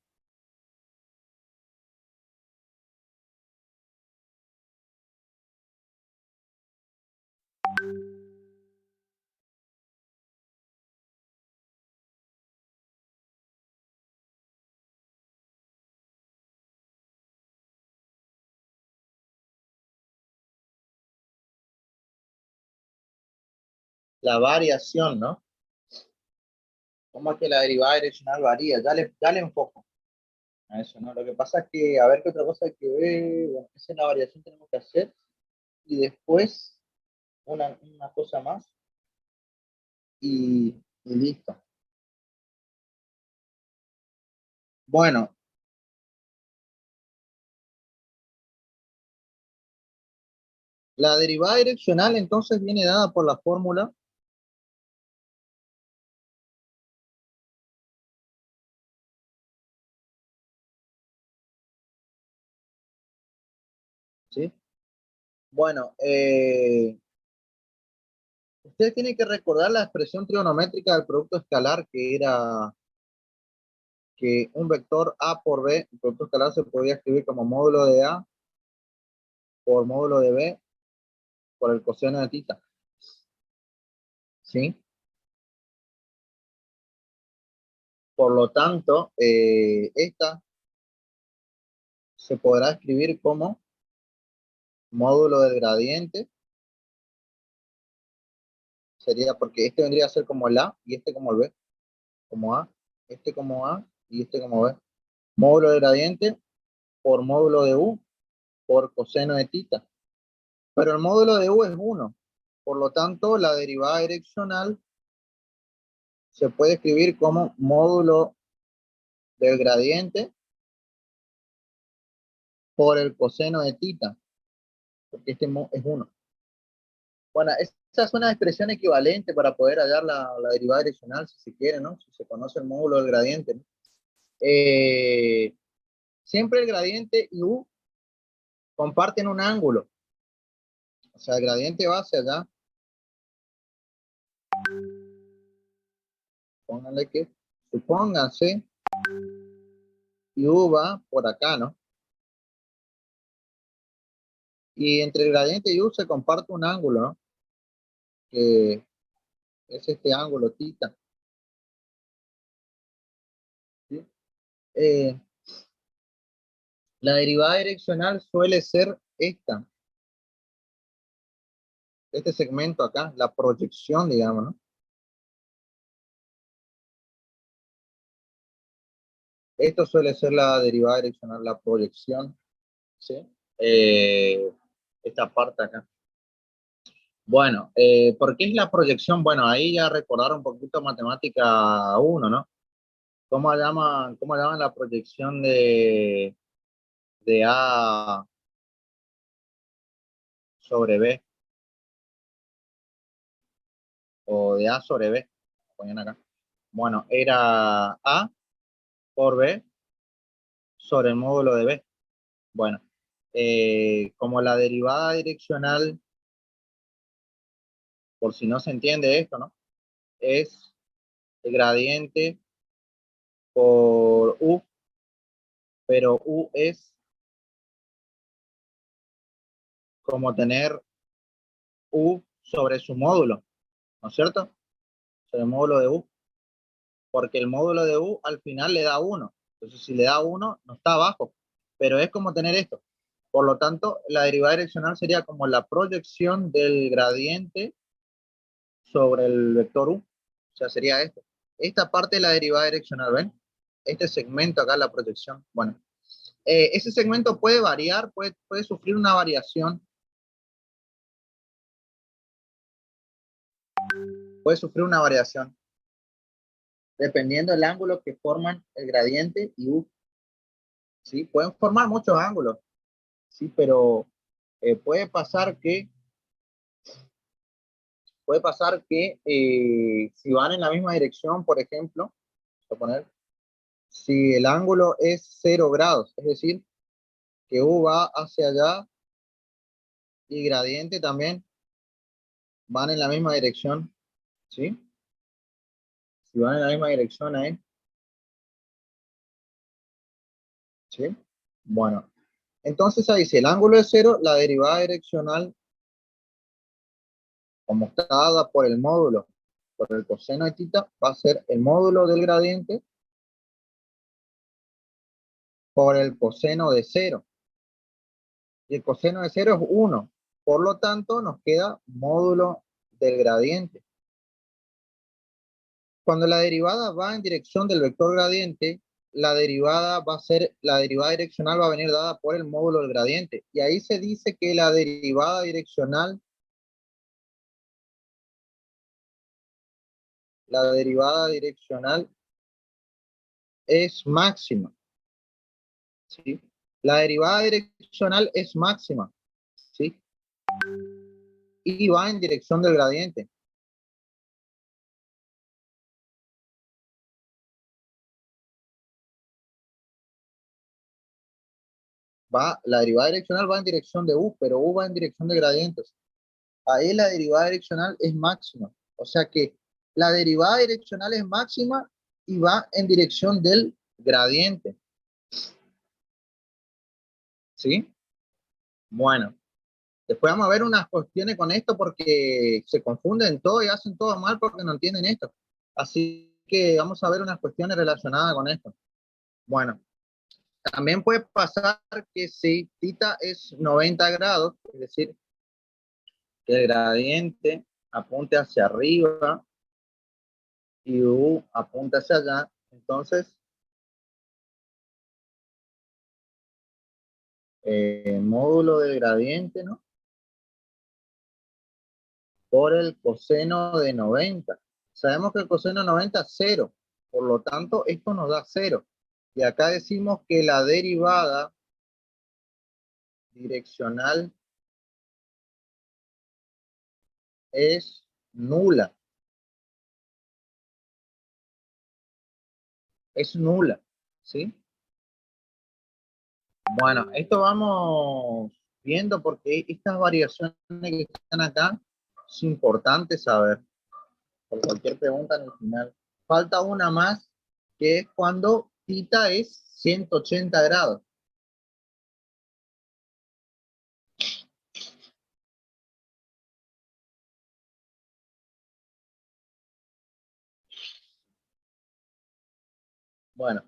La variación, ¿no? ¿Cómo es que la derivada direccional varía? Ya le enfoco a eso, ¿no? Lo que pasa es que, a ver qué otra cosa hay que ver, bueno, esa es la variación que tenemos que hacer, y después una cosa más, y listo. Bueno, la derivada direccional entonces viene dada por la fórmula, ¿sí? Bueno, usted tiene que recordar la expresión trigonométrica del producto escalar, que era que un vector A por B, el producto escalar se podía escribir como módulo de A por módulo de B por el coseno de tita, ¿sí? Por lo tanto, esta se podrá escribir como módulo del gradiente, sería porque este vendría a ser como el A y este como el B. como A, este como A y este como B. Módulo de gradiente por módulo de U por coseno de tita. Pero el módulo de U es 1. Por lo tanto, la derivada direccional se puede escribir como módulo del gradiente por el coseno de tita, porque este es 1. Bueno, esa es una expresión equivalente para poder hallar la derivada direccional, si se quiere, ¿no? Si se conoce el módulo del gradiente, ¿no? Siempre el gradiente y U comparten un ángulo. O sea, el gradiente va hacia allá. Pónganle que, supónganse, y U va por acá, ¿no? Y entre el gradiente y U se comparte un ángulo, ¿no? Que es este ángulo tita. ¿Sí? Eh, la derivada direccional suele ser esta. Este segmento acá, la proyección, digamos, ¿no? Esto suele ser la derivada direccional, la proyección, ¿sí? Eh, esta parte acá. Bueno, ¿por qué es la proyección? Bueno, ahí ya recordar un poquito matemática 1, ¿no? Cómo llaman la proyección de A sobre B? O de A sobre B, ponen acá. Bueno, era A por B sobre el módulo de B. Bueno, como la derivada direccional, por si no se entiende esto, ¿no? Es el gradiente por U, pero U es como tener U sobre su módulo, ¿no es cierto? Sobre el módulo de U, porque el módulo de U al final le da 1. Entonces, si le da 1, no está abajo, pero es como tener esto. Por lo tanto, la derivada direccional sería como la proyección del gradiente sobre el vector U. O sea, sería esto. Esta parte de la derivada direccional, ¿ven? Este segmento acá, la proyección. Bueno, ese segmento puede variar, puede sufrir una variación. Puede sufrir una variación dependiendo del ángulo que forman el gradiente y U. ¿Sí? Pueden formar muchos ángulos, ¿sí? Pero puede pasar que si van en la misma dirección, por ejemplo, voy a poner, si el ángulo es 0 grados, es decir, que U va hacia allá y gradiente también van en la misma dirección, ¿sí? Si van en la misma dirección ahí, ¿sí? Bueno, entonces ahí si el ángulo es 0, la derivada direccional, como está dada por el módulo, por el coseno de tita, va a ser el módulo del gradiente por el coseno de 0. Y el coseno de 0 es 1. Por lo tanto, nos queda módulo del gradiente. Cuando la derivada va en dirección del vector gradiente, la derivada direccional va a venir dada por el módulo del gradiente. Y ahí se dice que la derivada direccional es máxima, ¿sí? La derivada direccional es máxima, ¿sí? Y va en dirección del gradiente. La derivada direccional va en dirección de U, pero U va en dirección de gradientes. Ahí la derivada direccional es máxima. O sea que la derivada direccional es máxima y va en dirección del gradiente. ¿Sí? Bueno, después vamos a ver unas cuestiones con esto porque se confunden todo y hacen todo mal porque no entienden esto. Así que vamos a ver unas cuestiones relacionadas con esto. Bueno, también puede pasar que si θ es 90 grados, es decir, que el gradiente apunte hacia arriba y U apunta hacia allá, entonces módulo del gradiente, ¿no? Por el coseno de 90. Sabemos que el coseno de 90 es 0, por lo tanto esto nos da 0. Y acá decimos que la derivada direccional es nula. Es nula, ¿sí? Bueno, esto vamos viendo porque estas variaciones que están acá es importante saber. Por cualquier pregunta en el final. Falta una más, que es cuando θ es 180 grados. Bueno.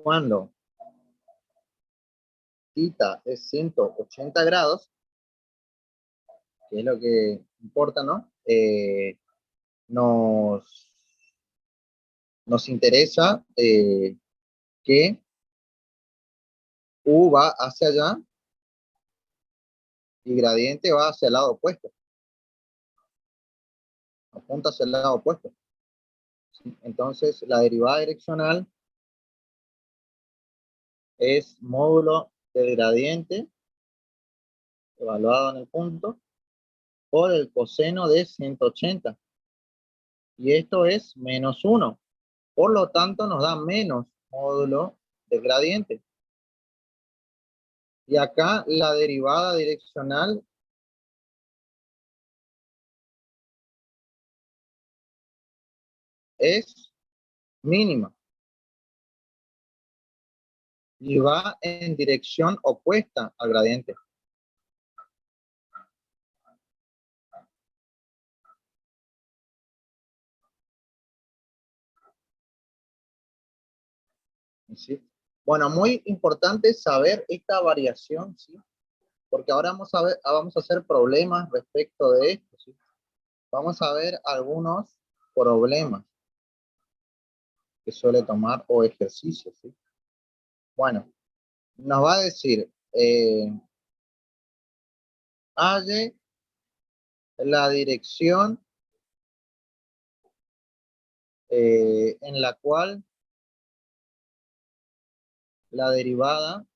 Cuando θ es 180 grados, que es lo que importa, ¿no? Nos interesa que U va hacia allá y gradiente va hacia el lado opuesto. Apunta hacia el lado opuesto. ¿Sí? Entonces, la derivada direccional es módulo del gradiente evaluado en el punto por el coseno de 180. Y esto es menos 1. Por lo tanto, nos da menos módulo del gradiente. Y acá la derivada direccional es mínima. Y va en dirección opuesta al gradiente. ¿Sí? Bueno, muy importante saber esta variación, ¿sí? Porque ahora vamos a hacer problemas respecto de esto, ¿sí? Vamos a ver algunos problemas que suele tomar o ejercicios, ¿sí? Bueno, nos va a decir, halle la dirección en la cual la derivada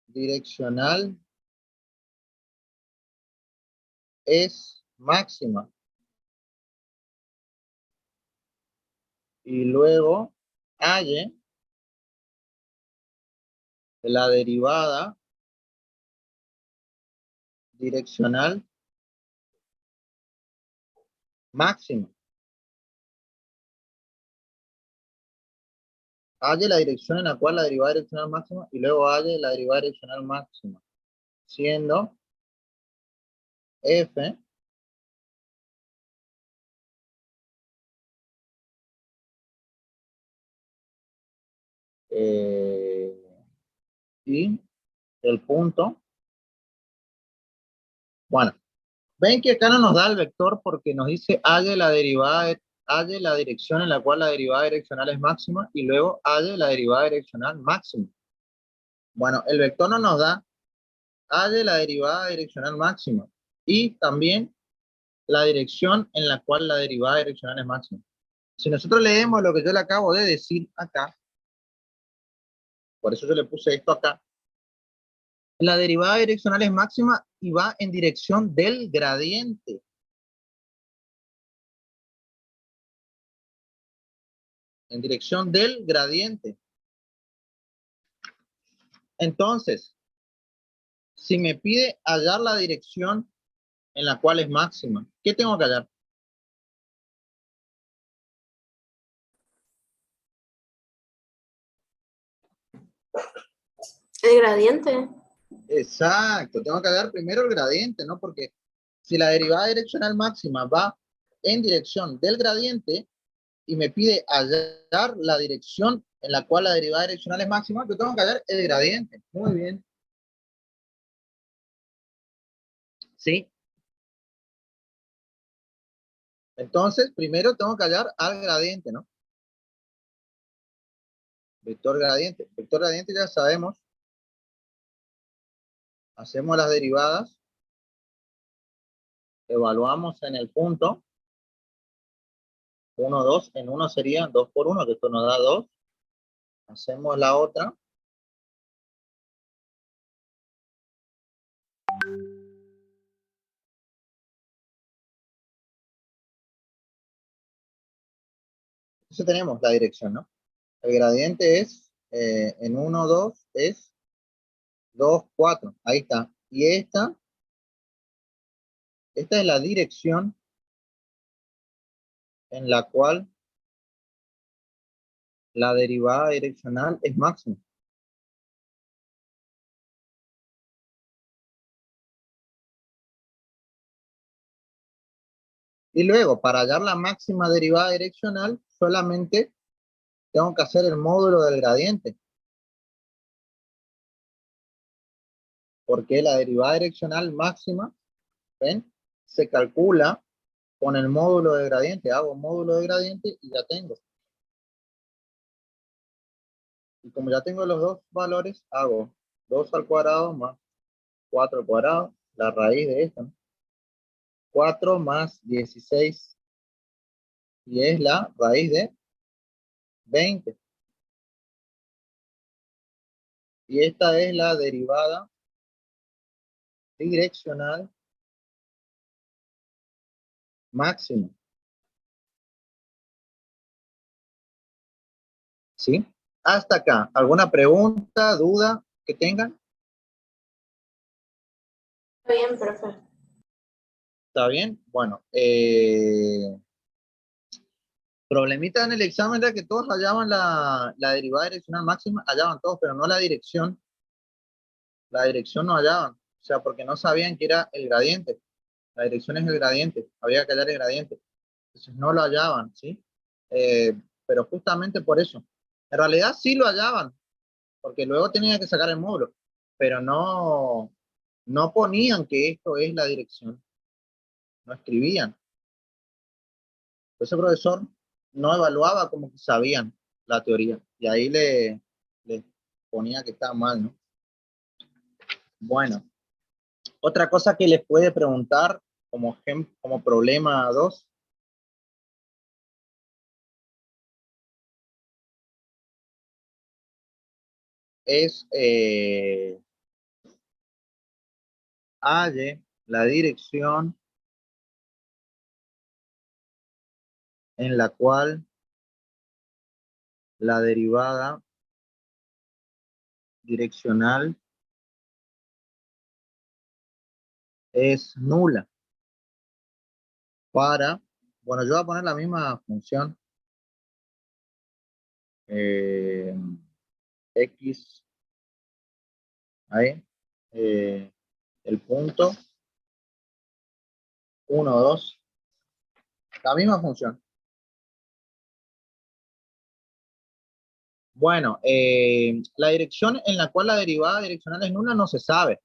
direccional es máxima. Y luego halle la derivada direccional máxima. Halle la dirección en la cual la derivada direccional máxima y luego halle la derivada direccional máxima, siendo f y el punto. Bueno, ven que acá no nos da el vector porque nos dice halle la derivada, halle la dirección en la cual la derivada direccional es máxima y luego halle la derivada direccional máxima. Bueno, el vector no nos da halle la derivada direccional máxima y también la dirección en la cual la derivada direccional es máxima. Si nosotros leemos lo que yo le acabo de decir acá, por eso yo le puse esto acá, la derivada direccional es máxima y va en dirección del gradiente. En dirección del gradiente. Entonces, si me pide hallar la dirección en la cual es máxima, ¿qué tengo que hallar? El gradiente. Exacto, tengo que hallar primero el gradiente, ¿no? Porque si la derivada direccional máxima va en dirección del gradiente y me pide hallar la dirección en la cual la derivada direccional es máxima, yo tengo que hallar el gradiente. Muy bien. ¿Sí? Entonces, primero tengo que hallar al gradiente, ¿no? Vector gradiente. Vector gradiente ya sabemos. Hacemos las derivadas. Evaluamos en el punto. 1, 2. En 1 sería 2 por 1, que esto nos da 2. Hacemos la otra. Entonces tenemos la dirección, ¿no? El gradiente es, en 1, 2, es 2, 4. Ahí está. Y esta es la dirección en la cual la derivada direccional es máxima. Y luego, para hallar la máxima derivada direccional, solamente tengo que hacer el módulo del gradiente. Porque la derivada direccional máxima, ¿ven? Se calcula con el módulo de gradiente. Hago módulo de gradiente y ya tengo. Y como ya tengo los dos valores, hago 2 al cuadrado más 4 al cuadrado, la raíz de esto, ¿no? 4 más 16. Y es la raíz de 20. Y esta es la derivada direccional máxima. ¿Sí? Hasta acá. ¿Alguna pregunta, duda que tengan? Está bien, profe. ¿Está bien? Bueno, problemita en el examen era que todos hallaban la derivada direccional máxima, hallaban todos, pero no la dirección. La dirección no hallaban, o sea, porque no sabían que era el gradiente. La dirección es el gradiente, había que hallar el gradiente. Entonces no lo hallaban, ¿sí? Pero justamente por eso. En realidad sí lo hallaban, porque luego tenían que sacar el módulo, pero no ponían que esto es la dirección, no escribían. Entonces el profesor no evaluaba como que sabían la teoría, y ahí le ponía que estaba mal, ¿no? Bueno, otra cosa que les puede preguntar como problema 2. Es halle la dirección en la cual la derivada direccional es nula. Bueno, yo voy a poner la misma función. X, ahí, el punto 1, 2, la misma función. Bueno, la dirección en la cual la derivada direccional es nula no se sabe.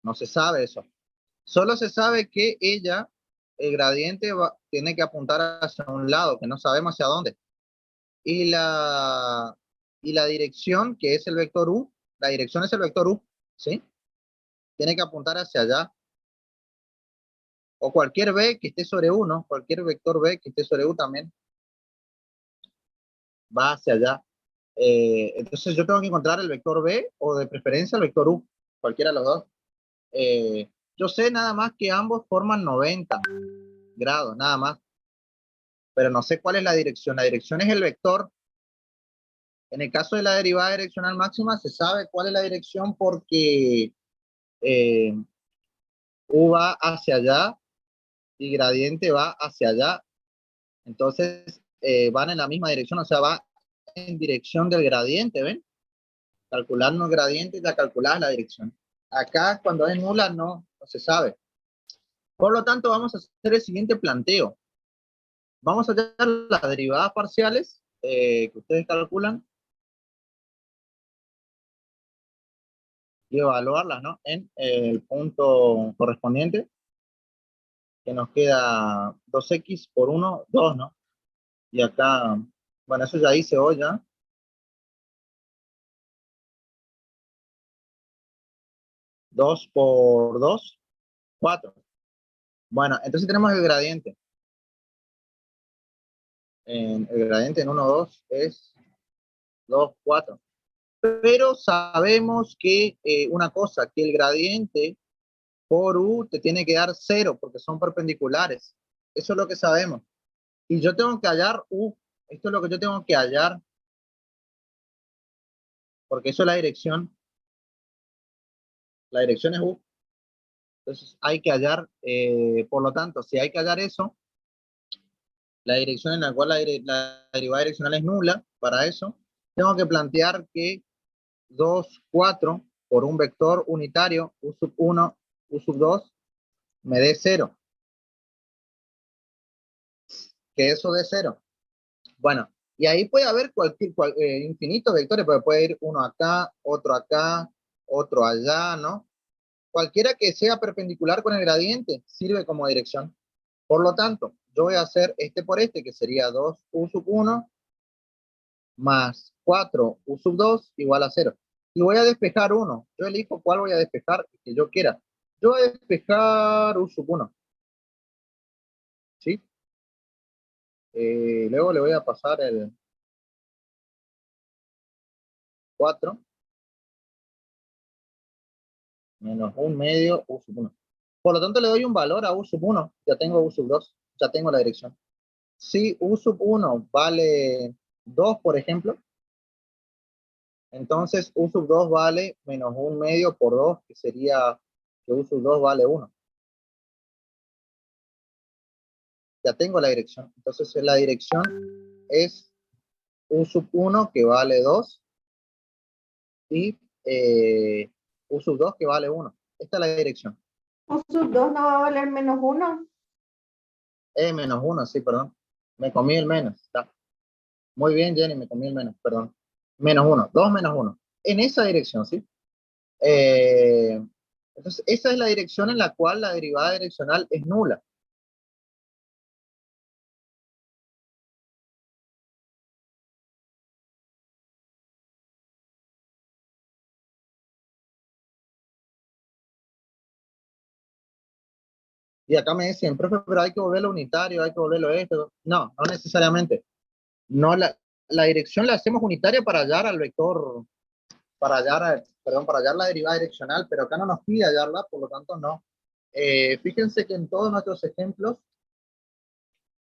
No se sabe eso. Solo se sabe que el gradiente tiene que apuntar hacia un lado, que no sabemos hacia dónde. Y la dirección, que es el vector U, la dirección es el vector U, ¿sí? Tiene que apuntar hacia allá. O cualquier B que esté sobre U, ¿no? Cualquier vector B que esté sobre U también va hacia allá. Entonces yo tengo que encontrar el vector B o de preferencia el vector U, cualquiera de los dos. Yo sé nada más que ambos forman 90 grados, nada más. Pero no sé cuál es la dirección. La dirección es el vector. En el caso de la derivada direccional máxima se sabe cuál es la dirección porque U va hacia allá y gradiente va hacia allá. Entonces van en la misma dirección, o sea, va en dirección del gradiente, ¿ven? Calculando el gradiente ya calculás la dirección. Acá cuando es nula no se sabe. Por lo tanto vamos a hacer el siguiente planteo. Vamos a hallar las derivadas parciales que ustedes calculan y evaluarlas, ¿no? En el punto correspondiente, que nos queda 2x por 1, 2, ¿no? Y acá, bueno, eso ya hice hoy, ¿ya? 2 por 2, 4. Bueno, entonces tenemos el gradiente. El gradiente en 1, 2 es 2, 4. Pero sabemos que una cosa, que el gradiente por U te tiene que dar 0 porque son perpendiculares. Eso es lo que sabemos. Y yo tengo que hallar U. Esto es lo que yo tengo que hallar, porque eso es la dirección. La dirección es U. Entonces hay que hallar, por lo tanto, si hay que hallar eso, la dirección en la cual la derivada direccional es nula, para eso, tengo que plantear que 2, 4 por un vector unitario, U sub 1, U sub 2, me dé 0. Que eso dé 0. Bueno, y ahí puede haber infinitos vectores, pero puede ir uno acá, otro allá, ¿no? Cualquiera que sea perpendicular con el gradiente sirve como dirección. Por lo tanto, yo voy a hacer este por este, que sería 2u sub 1 más 4u sub 2 igual a 0. Y voy a despejar uno. Yo elijo cuál voy a despejar que yo quiera. Yo voy a despejar u sub 1. ¿Sí? Luego le voy a pasar el 4 menos 1 medio u sub 1. Por lo tanto, le doy un valor a u sub 1. Ya tengo u sub 2. Ya tengo la dirección. Si u sub 1 vale 2, por ejemplo, entonces u sub 2 vale menos 1 medio por 2, que sería que u sub 2 vale 1. Ya tengo la dirección. Entonces la dirección es u sub 1 que vale 2 y u sub 2 que vale 1. Esta es la dirección. ¿Un sub 2 no va a valer menos 1? Menos 1, sí, perdón. Me comí el menos. Está. Muy bien, Jenny, me comí el menos, perdón. Menos 1, 2 menos 1. En esa dirección, ¿sí? Entonces, esa es la dirección en la cual la derivada direccional es nula. Y acá me dicen, profe, pero hay que volverlo unitario, hay que volverlo esto. No, no necesariamente. No, la dirección la hacemos unitaria para hallar al vector, para hallar la derivada direccional, pero acá no nos pide hallarla, por lo tanto no. Fíjense que en todos nuestros ejemplos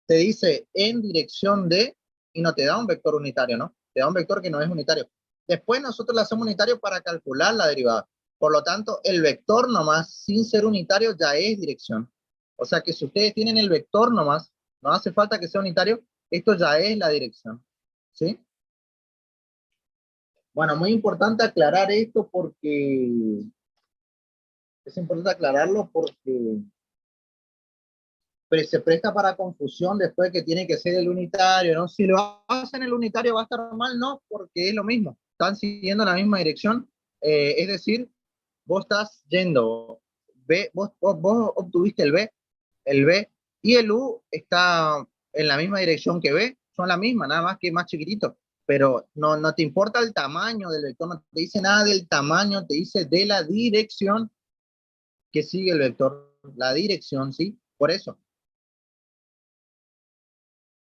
te dice en dirección de, y no te da un vector unitario, ¿no? Te da un vector que no es unitario. Después nosotros lo hacemos unitario para calcular la derivada. Por lo tanto, el vector nomás, sin ser unitario, ya es dirección. O sea que si ustedes tienen el vector nomás, no hace falta que sea unitario, esto ya es la dirección. ¿Sí? Bueno, muy importante aclarar esto porque es importante aclararlo porque se presta para confusión después que tiene que ser el unitario, ¿no? Si lo hacen el unitario va a estar mal, no, porque es lo mismo, están siguiendo la misma dirección, es decir, vos estás yendo, B, vos obtuviste el B y el U está en la misma dirección que B, son la misma, nada más que más chiquitito, pero no te importa el tamaño del vector, no te dice nada del tamaño, te dice de la dirección que sigue el vector, la dirección, ¿sí? Por eso.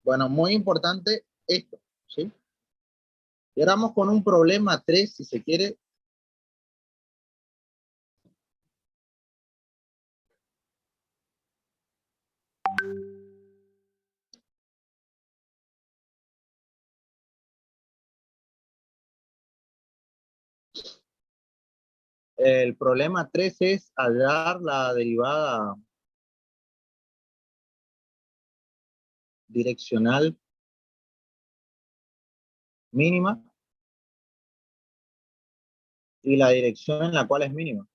Bueno, muy importante esto, ¿sí? Y ahora vamos con un problema 3, si se quiere. El problema 3 es hallar la derivada direccional mínima y la dirección en la cual es mínima.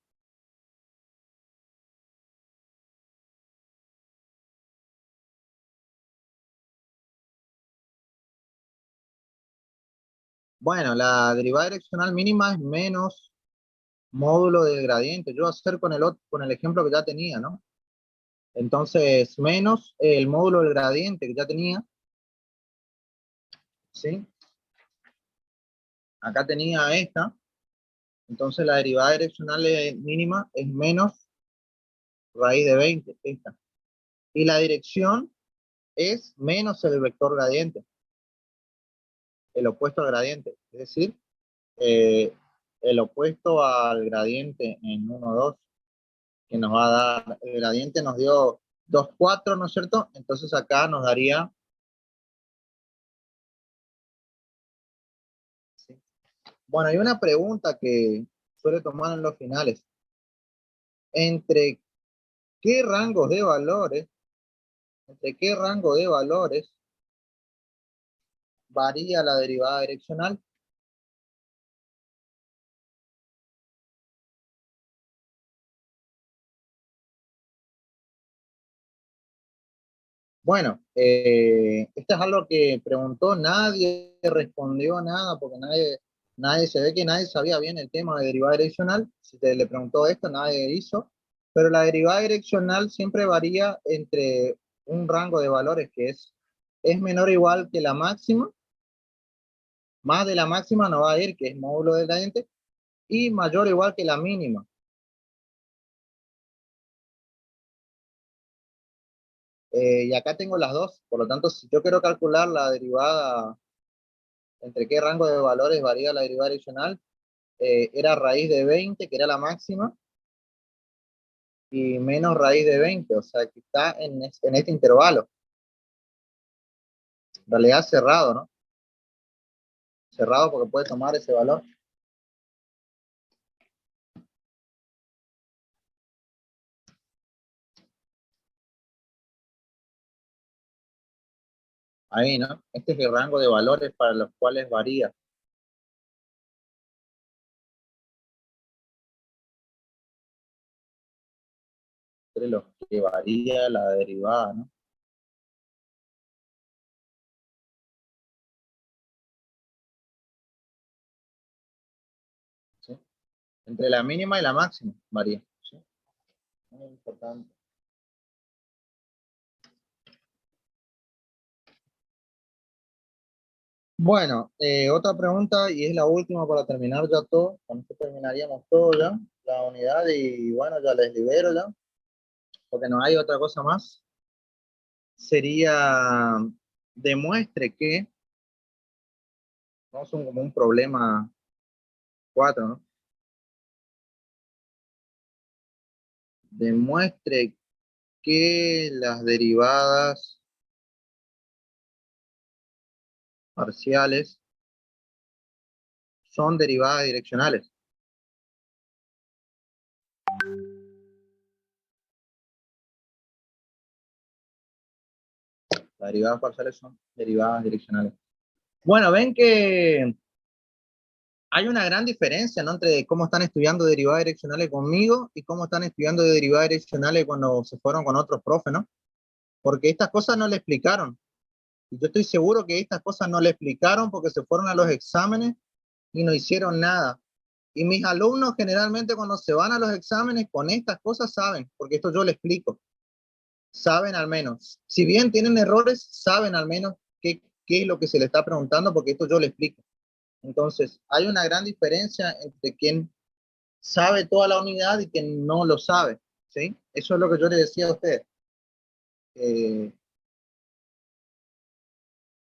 Bueno, la derivada direccional mínima es menos módulo del gradiente. Yo voy a hacer con el ejemplo que ya tenía, ¿no? Entonces, menos el módulo del gradiente que ya tenía, ¿sí? Acá tenía esta. Entonces, la derivada direccional mínima es menos raíz de 20, esta. Y la dirección es menos el vector gradiente, el opuesto al gradiente. Es decir, eh, el opuesto al gradiente en 1, 2, que nos va a dar, el gradiente nos dio 2, 4, ¿no es cierto? Entonces acá nos daría, ¿sí? Bueno, hay una pregunta que suele tomar en los finales. ¿Entre qué rangos de valores, entre qué rango de valores varía la derivada direccional? Bueno, esto es algo que preguntó, nadie respondió nada, porque nadie se ve que nadie sabía bien el tema de derivada direccional. Si te le preguntó esto, nadie hizo. Pero la derivada direccional siempre varía entre un rango de valores que es menor o igual que la máxima, más de la máxima no va a ir, que es módulo del gradiente, y mayor o igual que la mínima. Y acá tengo las dos, por lo tanto, si yo quiero calcular la derivada, entre qué rango de valores varía la derivada direccional, era raíz de 20, que era la máxima, y menos raíz de 20, o sea, que está en este intervalo. En realidad cerrado, ¿no? Cerrado porque puede tomar ese valor. Ahí, ¿no? Este es el rango de valores para los cuales varía. Entre los que varía la derivada, ¿no? ¿Sí? Entre la mínima y la máxima varía. ¿Sí? Muy importante. Bueno, otra pregunta y es la última para terminar ya todo. Con esto terminaríamos todo ya, la unidad y bueno, ya les libero ya, porque no hay otra cosa más. Sería, demuestre que, vamos a como un problema 4, ¿no? Demuestre que las derivadas parciales son derivadas direccionales. Las derivadas parciales son derivadas direccionales. Bueno, ven que hay una gran diferencia, ¿no? Entre cómo están estudiando derivadas direccionales conmigo y cómo están estudiando de derivadas direccionales cuando se fueron con otros profes, ¿no? Porque estas cosas no le explicaron. Y yo estoy seguro que estas cosas no le explicaron porque se fueron a los exámenes y no hicieron nada. Y mis alumnos generalmente cuando se van a los exámenes con estas cosas saben, porque esto yo les explico. Saben al menos. Si bien tienen errores, saben al menos qué es lo que se le está preguntando, porque esto yo les explico. Entonces, hay una gran diferencia entre quien sabe toda la unidad y quien no lo sabe, ¿sí? Eso es lo que yo le decía a ustedes. Eh,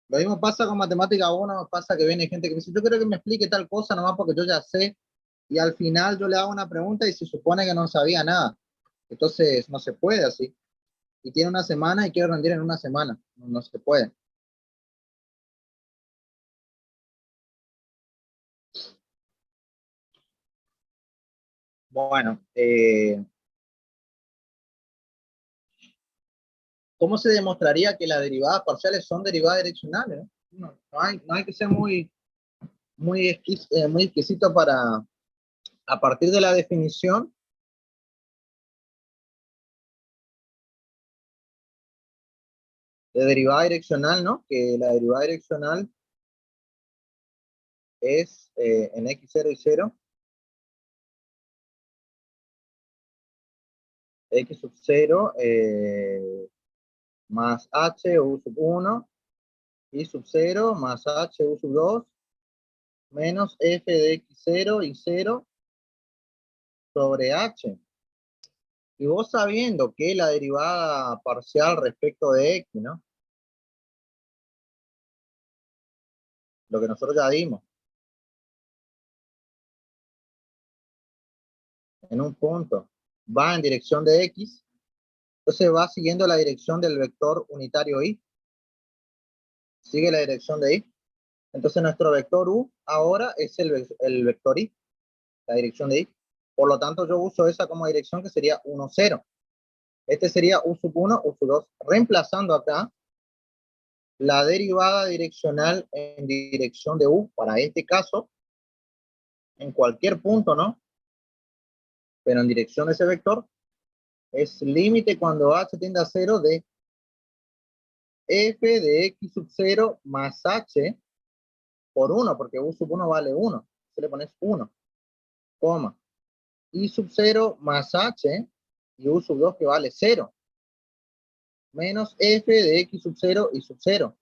lo mismo pasa con matemática 1, pasa que viene gente que me dice, yo quiero que me explique tal cosa nomás porque yo ya sé, y al final yo le hago una pregunta y se supone que no sabía nada. Entonces, no se puede así. Y tiene una semana y quiere rendir en una semana. No, no se puede. Bueno, ¿cómo se demostraría que las derivadas parciales son derivadas direccionales? No hay que ser muy exquisito para, a partir de la definición, de derivada direccional, ¿no? Que la derivada direccional es en x0 y 0, x sub 0 más h u sub 1, y sub 0 más h u sub 2, menos f de x0 y 0 sobre h. Y vos sabiendo que la derivada parcial respecto de x, ¿no? Lo que nosotros ya dimos. En un punto va en dirección de x, entonces va siguiendo la dirección del vector unitario y. Sigue la dirección de y. Entonces nuestro vector u ahora es el vector y, la dirección de y. Por lo tanto, yo uso esa como dirección que sería 1, 0. Este sería u sub 1, u sub 2. Reemplazando acá la derivada direccional en dirección de u, para este caso, en cualquier punto, ¿no? Pero en dirección de ese vector, es límite cuando h tiende a 0 de f de x sub 0 más h por 1, porque u sub 1 vale 1. Entonces le pones 1, coma. Y sub 0 más h y u sub 2 que vale 0. Menos f de x sub 0 y sub 0.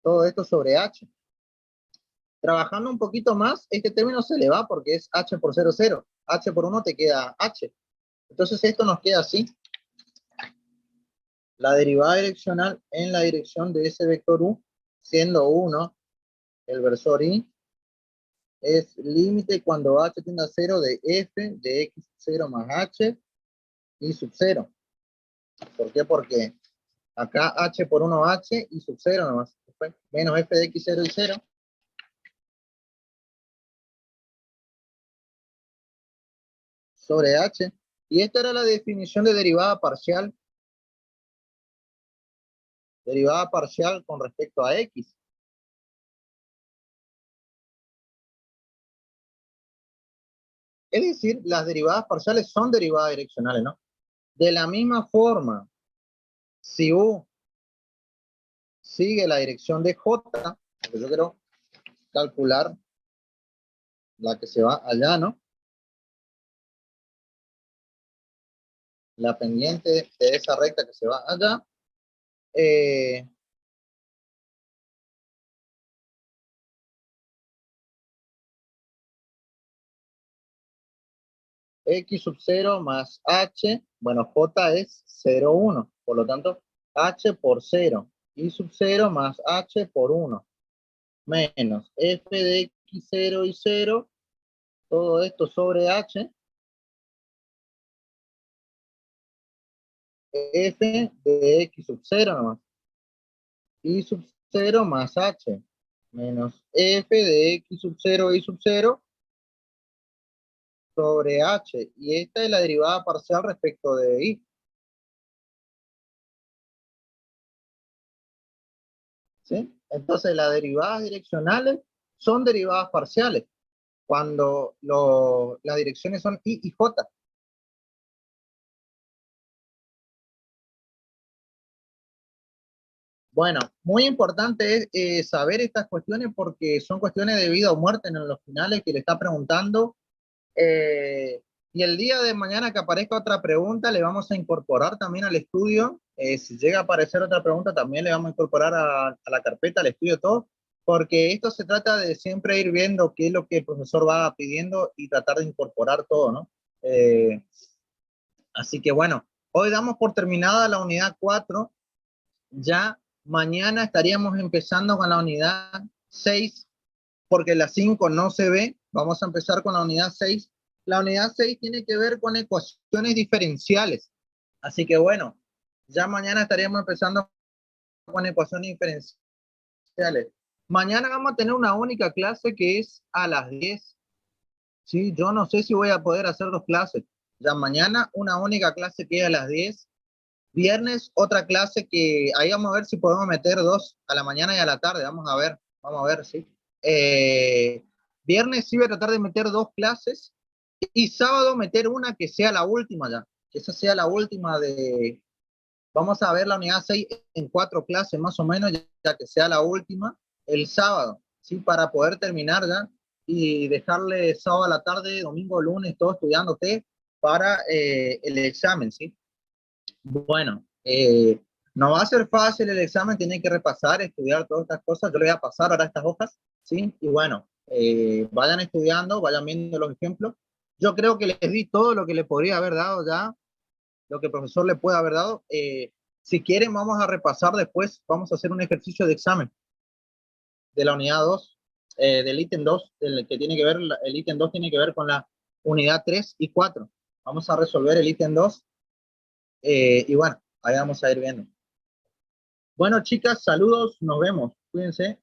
Todo esto sobre h. Trabajando un poquito más, este término se le va porque es h por 0, 0. H por 1 te queda h. Entonces esto nos queda así. La derivada direccional en la dirección de ese vector u, siendo 1 el versor y, es límite cuando h tiende a 0 de f de x sub 0 más h y sub 0. ¿Por qué? Porque acá h por 1 h y sub 0 nomás. Después, menos f de x0 y 0. Sobre h. Y esta era la definición de derivada parcial. Derivada parcial con respecto a x. Es decir, las derivadas parciales son derivadas direccionales, ¿no? De la misma forma, si u sigue la dirección de j, porque yo quiero calcular la que se va allá, ¿no? La pendiente de esa recta que se va allá. X sub 0 más h, bueno, j es 0, 1. Por lo tanto, h por 0. Y sub 0 más h por 1. Menos f de x0 y 0. Todo esto sobre h. F de x sub 0 nomás. Y sub 0 más h. Menos f de x sub 0 y sub 0 sobre h. Y esta es la derivada parcial respecto de y. ¿Sí? Entonces las derivadas direccionales son derivadas parciales cuando las direcciones son y y j. Bueno, muy importante es saber estas cuestiones porque son cuestiones de vida o muerte en los finales que le está preguntando. Y el día de mañana que aparezca otra pregunta, le vamos a incorporar también al estudio. Si llega a aparecer otra pregunta, también le vamos a incorporar a la carpeta, al estudio, todo. Porque esto se trata de siempre ir viendo qué es lo que el profesor va pidiendo y tratar de incorporar todo, ¿no? Así que bueno, hoy damos por terminada la unidad 4. Ya mañana estaríamos empezando con la unidad 6, porque la 5 no se ve. Vamos a empezar con la unidad 6. La unidad 6 tiene que ver con ecuaciones diferenciales. Así que bueno, ya mañana estaríamos empezando con ecuaciones diferenciales. Mañana vamos a tener una única clase que es a las 10. ¿Sí? Yo no sé si voy a poder hacer 2 clases. Ya mañana una única clase que es a las 10. Viernes otra clase que ahí vamos a ver si podemos meter 2 a la mañana y a la tarde. Vamos a ver, sí. Viernes sí voy a tratar de meter 2 clases y sábado meter una que sea la última ya. Que esa sea la última de... Vamos a ver la unidad 6 en 4 clases más o menos, ya que sea la última el sábado, ¿sí? Para poder terminar ya y dejarle sábado a la tarde, domingo, lunes, todo estudiándote para el examen, ¿sí? Bueno, no va a ser fácil el examen, tienen que repasar, estudiar todas estas cosas. Yo le voy a pasar ahora estas hojas, ¿sí? Y bueno, vayan estudiando, vayan viendo los ejemplos. Yo creo que les di todo lo que le podría haber dado ya, lo que el profesor le puede haber dado. Si quieren, vamos a repasar después, vamos a hacer un ejercicio de examen de la unidad 2, del ítem 2, el que tiene que ver, el ítem 2 tiene que ver con la unidad 3 y 4. Vamos a resolver el ítem 2 y bueno, ahí vamos a ir viendo. Bueno, chicas, saludos, nos vemos, cuídense.